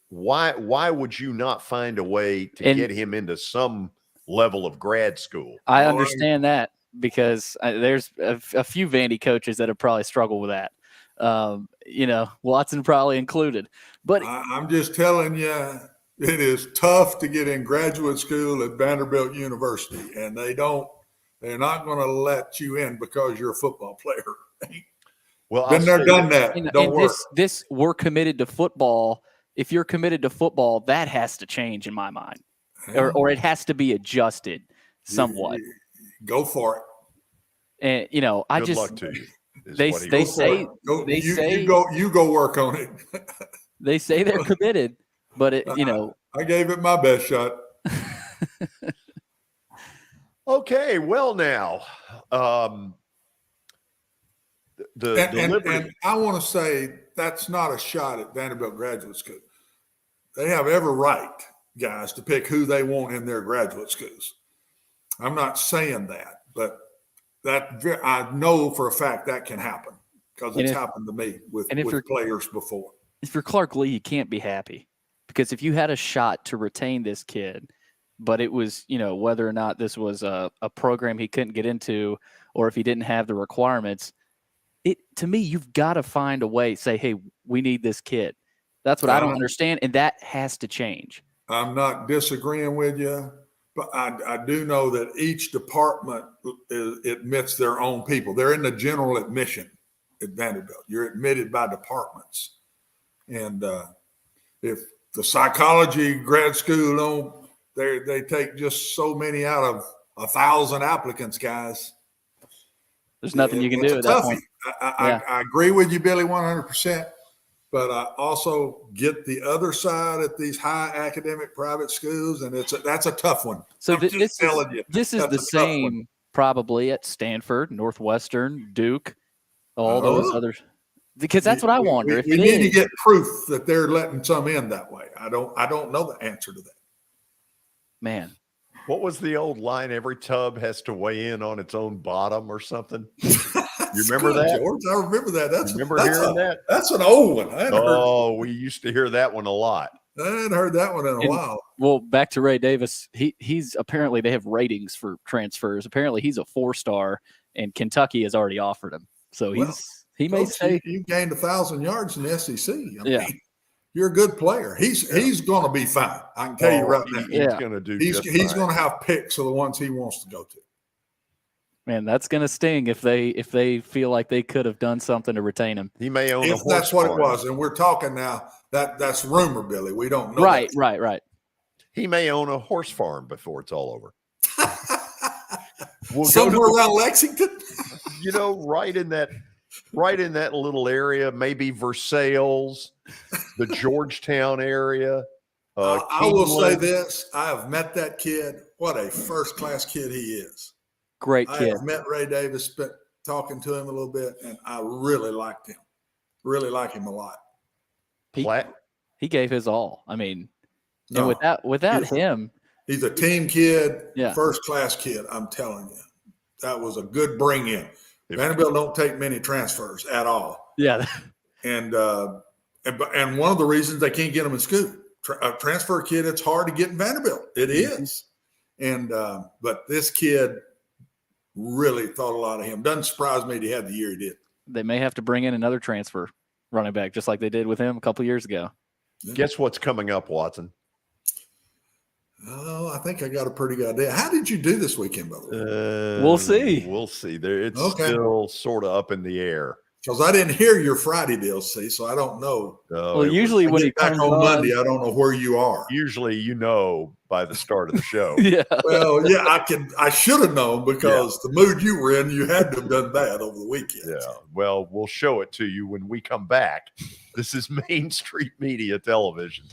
why would you not find a way to get him into some level of grad school? I understand that, because there's a few Vandy coaches that have probably struggled with that. Watson probably included. But I'm just telling you, it is tough to get in graduate school at Vanderbilt University, and they're not going to let you in because you're a football player. Well, been there, done that. Don't work. This we're committed to football. If you're committed to football, that has to change in my mind, or it has to be adjusted somewhat. Go for it. And I Good just luck to you. They say you go work on it. They say they're committed, but I gave it my best shot. Okay, well now, and I want to say that's not a shot at Vanderbilt Graduate School. They have every right, guys, to pick who they want in their graduate schools. I'm not saying that, but I know for a fact that can happen because it's happened to me with players before. if you're Clark Lee, you can't be happy, because if you had a shot to retain this kid, but it was, whether or not this was a program he couldn't get into or if he didn't have the requirements, to me, you've got to find a way, say, hey, we need this kid. That's what I don't understand, and that has to change. I'm not disagreeing with you, but I do know that each department admits their own people. They're in the general admission at Vanderbilt. You're admitted by departments. And if the psychology grad school they take just so many out of 1,000 applicants, guys. There's nothing you can do at that point. I agree with you, Billy, 100%. But I also get the other side at these high academic private schools, and that's a tough one. So this is the same probably at Stanford, Northwestern, Duke, all those others. Because that's what I wonder. We need to get proof that they're letting some in that way. I don't know the answer to that. Man. What was the old line? Every tub has to weigh in on its own bottom or something. You remember that, George? I remember that. Hearing that? That's an old one. We used to hear that one a lot. I hadn't heard that one in a while. Well, back to Ray Davis. He's apparently, they have ratings for transfers. Apparently, he's a 4-star, and Kentucky has already offered him. So he may say you gained 1,000 yards in the SEC. I mean, you're a good player. He's going to be fine. I can tell you right now. He's going to do. He's going to have picks of the ones he wants to go to. Man, that's going to sting if they feel like they could have done something to retain him. He may own a horse that's what farm. it was, and we're talking now. That's rumor, Billy. We don't know. Right. He may own a horse farm before it's all over. Somewhere around Lexington. Right in that little area, maybe Versailles, the Georgetown area. I will say this: I have met that kid. What a first-class kid he is. Great kid. I have met Ray Davis, but talking to him a little bit, and I really liked him. Really like him a lot. He gave his all. I mean, and without him, he's a team kid, Yeah. first class kid. I'm telling you, that was a good bring in. Vanderbilt don't take many transfers at all. Yeah, and one of the reasons they can't get them in school, a transfer kid, it's hard to get in Vanderbilt. It is, and but this kid really thought a lot of him. Doesn't surprise me that he had the year he did. They may have to bring in another transfer running back, just like they did with him a couple years ago. Yeah. Guess what's coming up, Watson? Oh, I think I got a pretty good idea. How did you do this weekend, by the way? We'll see. We'll see. It's still sort of up in the air. Because I didn't hear your Friday deal, see, so I don't know. Well, usually when he back comes on Monday, I don't know where you are. Usually, by the start of the show. Yeah. Well, yeah, I should have known because the mood you were in, you had to have done that over the weekend. Yeah. Well, we'll show it to you when we come back. This is Main Street Media Television.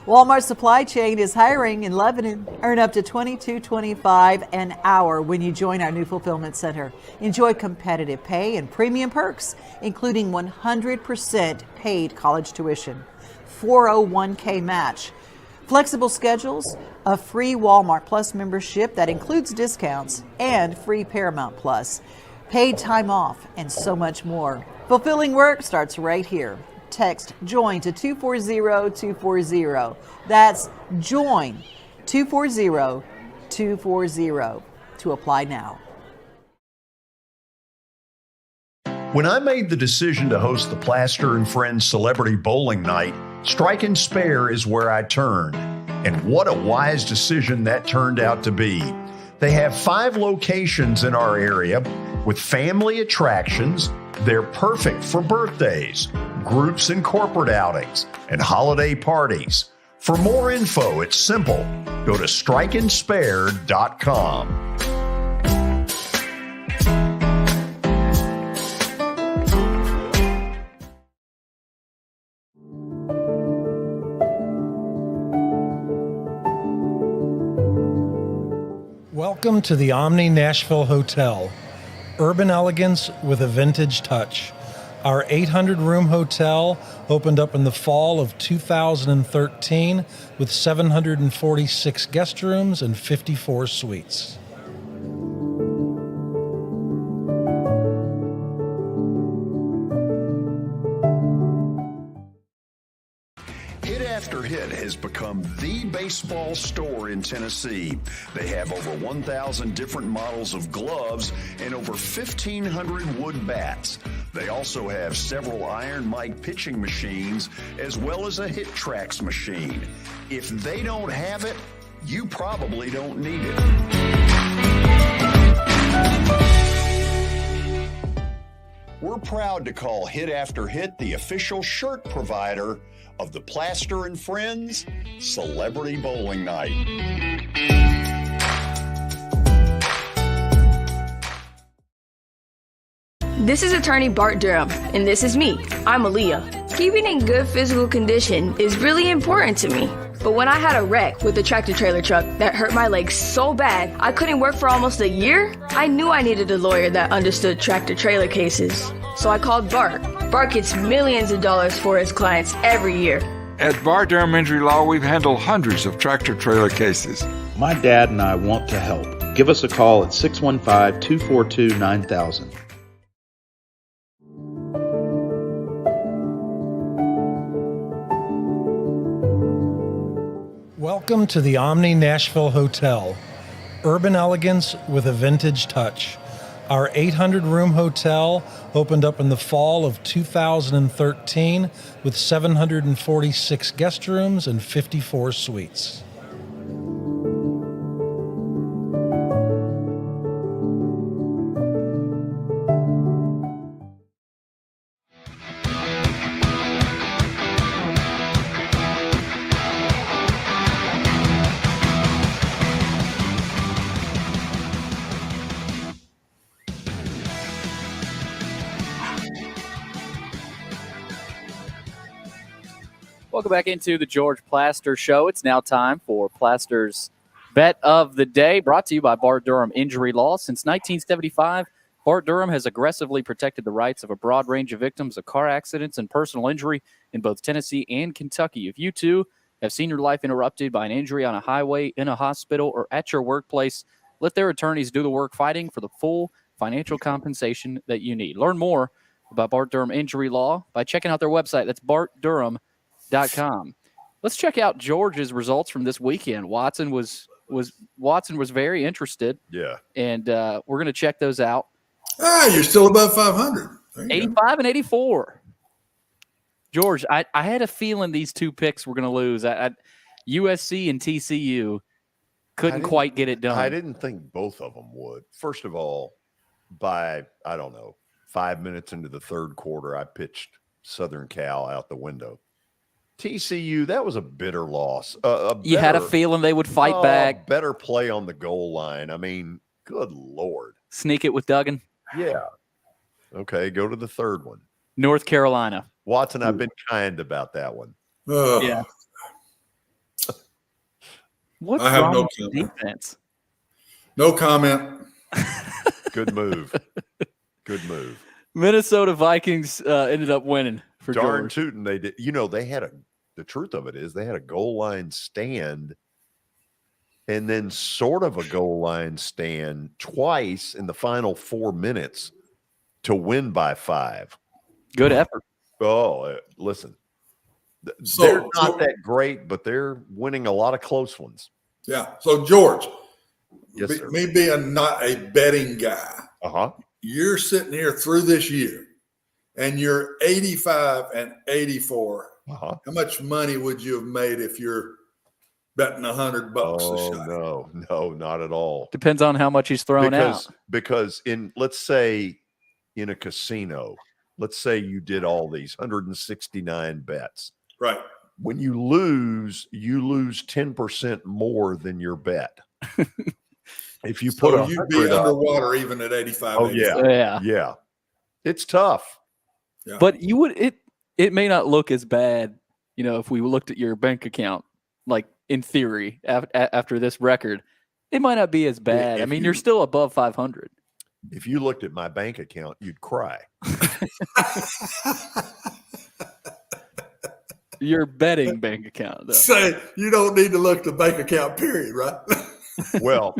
Walmart Supply Chain is hiring in Lebanon. Earn up to $22.25 an hour when you join our new fulfillment center. Enjoy competitive pay and premium perks, including 100% paid college tuition, 401k match, flexible schedules, a free Walmart Plus membership that includes discounts, and free Paramount Plus, paid time off, and so much more. Fulfilling work starts right here. Text JOIN to 240-240. That's JOIN 240-240 to apply now. When I made the decision to host the Plaster and Friends Celebrity Bowling Night, Strike and Spare is where I turned. And what a wise decision that turned out to be. They have 5 locations in our area with family attractions. They're perfect for birthdays, groups and corporate outings, and holiday parties. For more info, it's simple. Go to strikeandspare.com. Welcome to the Omni Nashville Hotel. Urban elegance with a vintage touch. Our 800-room hotel opened up in the fall of 2013 with 746 guest rooms and 54 suites. Hit After Hit has become the baseball store in Tennessee. They have over 1,000 different models of gloves and over 1,500 wood bats. They also have several Iron Mike pitching machines as well as a Hit Tracks machine. If they don't have it, you probably don't need it. We're proud to call Hit After Hit the official shirt provider of the Plaster and Friends Celebrity Bowling Night. This is attorney Bart Durham, and this is me. I'm Aaliyah. Keeping in good physical condition is really important to me. But when I had a wreck with a tractor trailer truck that hurt my legs so bad I couldn't work for almost a year, I knew I needed a lawyer that understood tractor trailer cases. So I called Bart. Bart gets millions of dollars for his clients every year. At Bart Durham Injury Law, we've handled hundreds of tractor trailer cases. My dad and I want to help. Give us a call at 615-242-9000. Welcome to the Omni Nashville Hotel. Urban elegance with a vintage touch. Our 800-room hotel opened up in the fall of 2013 with 746 guest rooms and 54 suites. Welcome back into the George Plaster Show. It's now time for Plaster's Bet of the Day, brought to you by Bart Durham Injury Law. Since 1975, Bart Durham has aggressively protected the rights of a broad range of victims of car accidents and personal injury in both Tennessee and Kentucky. If you, too, have seen your life interrupted by an injury on a highway, in a hospital, or at your workplace, let their attorneys do the work fighting for the full financial compensation that you need. Learn more about Bart Durham Injury Law by checking out their website. That's bartdurham.com. Let's check out George's results from this weekend. Watson was very interested. Yeah. And we're going to check those out. You're still above 500. 85 and 84. George, I had a feeling these two picks were going to lose. USC and TCU couldn't quite get it done. I didn't think both of them would. First of all, by, 5 minutes into the third quarter, I pitched Southern Cal out the window. TCU, that was a bitter loss. You had a feeling they would fight back. Better play on the goal line. I mean, good Lord. Sneak it with Duggan. Yeah. Okay, go to the third one. North Carolina. Watson, I've been kind about that one. Yeah. What's I have wrong no with comment. defense? No comment. Good move. Good move. Minnesota Vikings ended up winning for Darn George. tootin' they did. You know, the truth of it is they had a goal line stand and then sort of a goal line stand twice in the final 4 minutes to win by 5. Good effort. Oh, listen. They're not that great, but they're winning a lot of close ones. Yeah. So, George, Yes, sir. me being not a betting guy, you're sitting here through this year, and you're 85 and 84. How much money would you have made if you're betting $100 a shot? No, not at all. Depends on how much he's thrown out. Because let's say in a casino, let's say you did all these 169 bets. Right. When you lose 10% more than your bet. If you put you'd be underwater even at 85. Oh, 85. Yeah. It's tough. Yeah. But you would it may not look as bad, if we looked at your bank account, like in theory, after this record. It might not be as bad. I mean, you're still above 500. If you looked at my bank account, you'd cry. Your betting bank account, though. Say you don't need to look at the bank account, period, right? Well,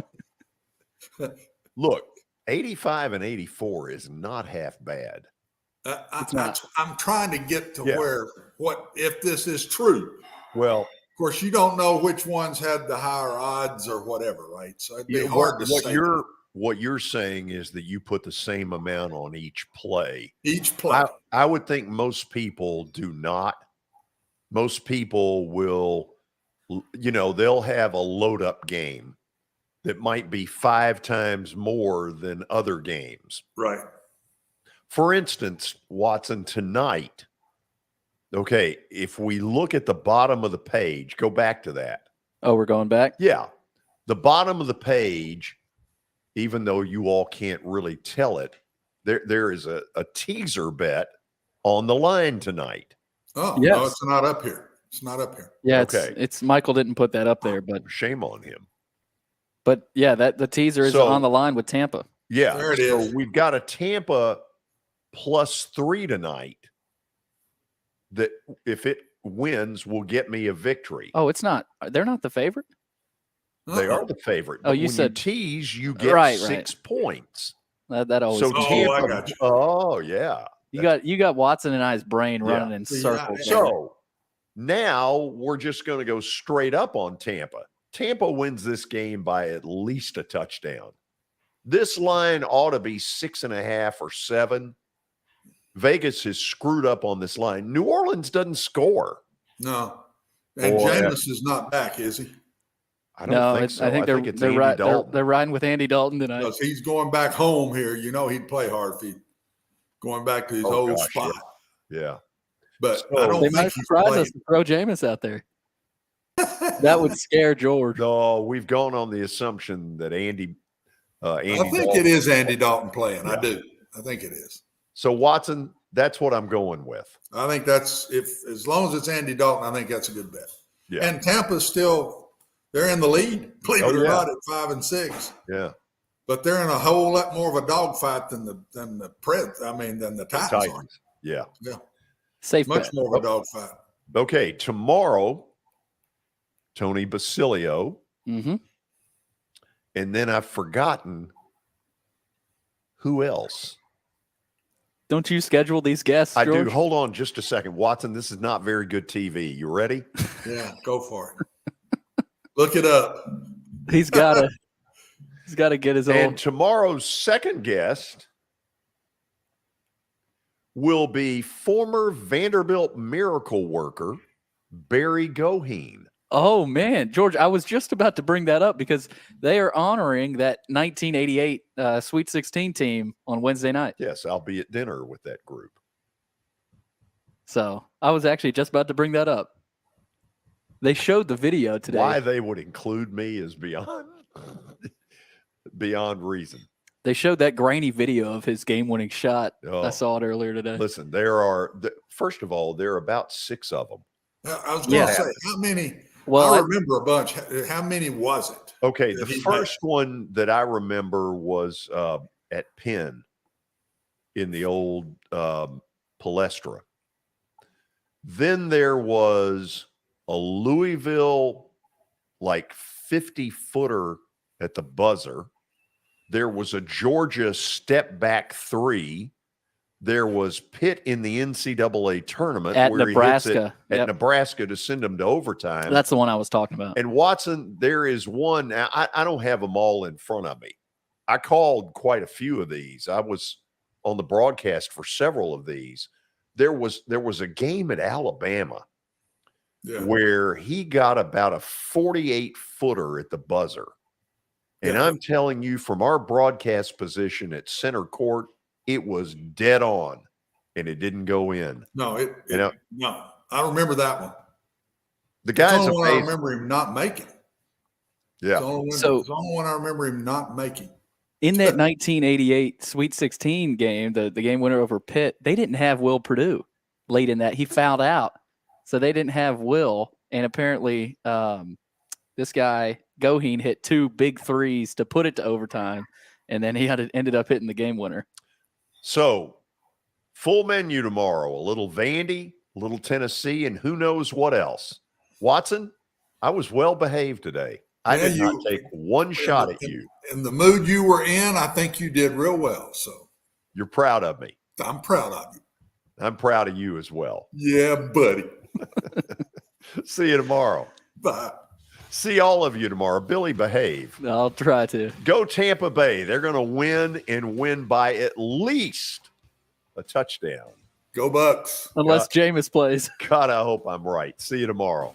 look, 85 and 84 is not half bad. I'm trying to get to where if this is true. Well, of course, you don't know which ones had the higher odds or whatever, right? So it'd be hard to say. What you're saying is that you put the same amount on each play. Each play. I would think most people do not. Most people will, they'll have a load up game that might be 5 times more than other games. Right. For instance, Watson, tonight, okay, if we look at the bottom of the page, go back to that. Oh, we're going back? Yeah. The bottom of the page, even though you all can't really tell it, there is a teaser bet on the line tonight. Oh, yes. No, it's not up here. It's not up here. Yeah, okay. It's Michael didn't put that up there, but shame on him. But yeah, the teaser is on the line with Tampa. Yeah, there it is. We've got a Tampa +3 tonight that if it wins will get me a victory. Oh, it's not. They're not the favorite? They are the favorite. Oh, you said tease, you get 6 points. That always. So Tampa, I got you. Oh, yeah. You got Watson and I's brain running in circles. So now we're just going to go straight up on Tampa. Tampa wins this game by at least a touchdown. This line ought to be 6.5 or 7. Vegas has screwed up on this line. New Orleans doesn't score. No. And Jameis is not back, is he? I don't think so. I think it's Andy Dalton. They're riding with Andy Dalton tonight. Because he's going back home here. He'd play hard if he's going back to his old spot. Yeah. But I don't they think might surprise us to throw Jameis out there. That would scare George. No, we've gone on the assumption that Andy I think Dalton, it is Andy Dalton playing. Yeah. I do. I think it is. So Watson, that's what I'm going with. I think that's as long as it's Andy Dalton, I think that's a good bet. Yeah. And Tampa's still they're in the lead, believe it or not, at 5 and 6. Yeah. But they're in a whole lot more of a dogfight than the Titans are. Yeah. Yeah. Safe Much bet. more of a dogfight. Okay, tomorrow, Tony Basilio. Mm-hmm. And then I've forgotten who else. Don't you schedule these guests, George? I do. Hold on just a second. Watson, this is not very good TV. You ready? Yeah, go for it. Look it up. He's got to get his own. And tomorrow's second guest will be former Vanderbilt miracle worker Barry Goheen. Oh, man. George, I was just about to bring that up because they are honoring that 1988 Sweet 16 team on Wednesday night. Yes, I'll be at dinner with that group. So I was actually just about to bring that up. They showed the video today. Why they would include me is beyond reason. They showed that grainy video of his game-winning shot. I saw it earlier today. Listen, first of all, there are about 6 of them. I was going to say, how many? Well, I remember a bunch. How many was it? Okay, the first one that I remember was at Penn in the old Palestra. Then there was a Louisville, 50-footer at the buzzer. There was a Georgia step back 3. There was Pitt in the NCAA tournament at where Nebraska. He hits it at Nebraska to send them to overtime. That's the one I was talking about. And Watson, there is one. Now, I don't have them all in front of me. I called quite a few of these. I was on the broadcast for several of these. There was a game at Alabama where he got about a 48-footer at the buzzer. And I'm telling you, from our broadcast position at center court, it was dead on, and it didn't go in. No, no. I remember that one. The guy's the only one I amazing. remember him not making. Yeah. It's the only one I remember him not making. In that 1988 Sweet 16 game, the game winner over Pitt, they didn't have Will Purdue late in that. He fouled out, so they didn't have Will, and apparently This guy, Goheen, hit 2 big threes to put it to overtime, and then he ended up hitting the game winner. So, full menu tomorrow, a little Vandy, a little Tennessee, and who knows what else. Watson, I was well behaved today. I did not take one shot at you. In the mood you were in, I think you did real well. So you're proud of me. I'm proud of you. I'm proud of you as well. Yeah, buddy. See you tomorrow. Bye. See all of you tomorrow. Billy, behave. I'll try to. Go Tampa Bay. They're going to win and win by at least a touchdown. Go Bucks. Unless Jameis plays. God, I hope I'm right. See you tomorrow.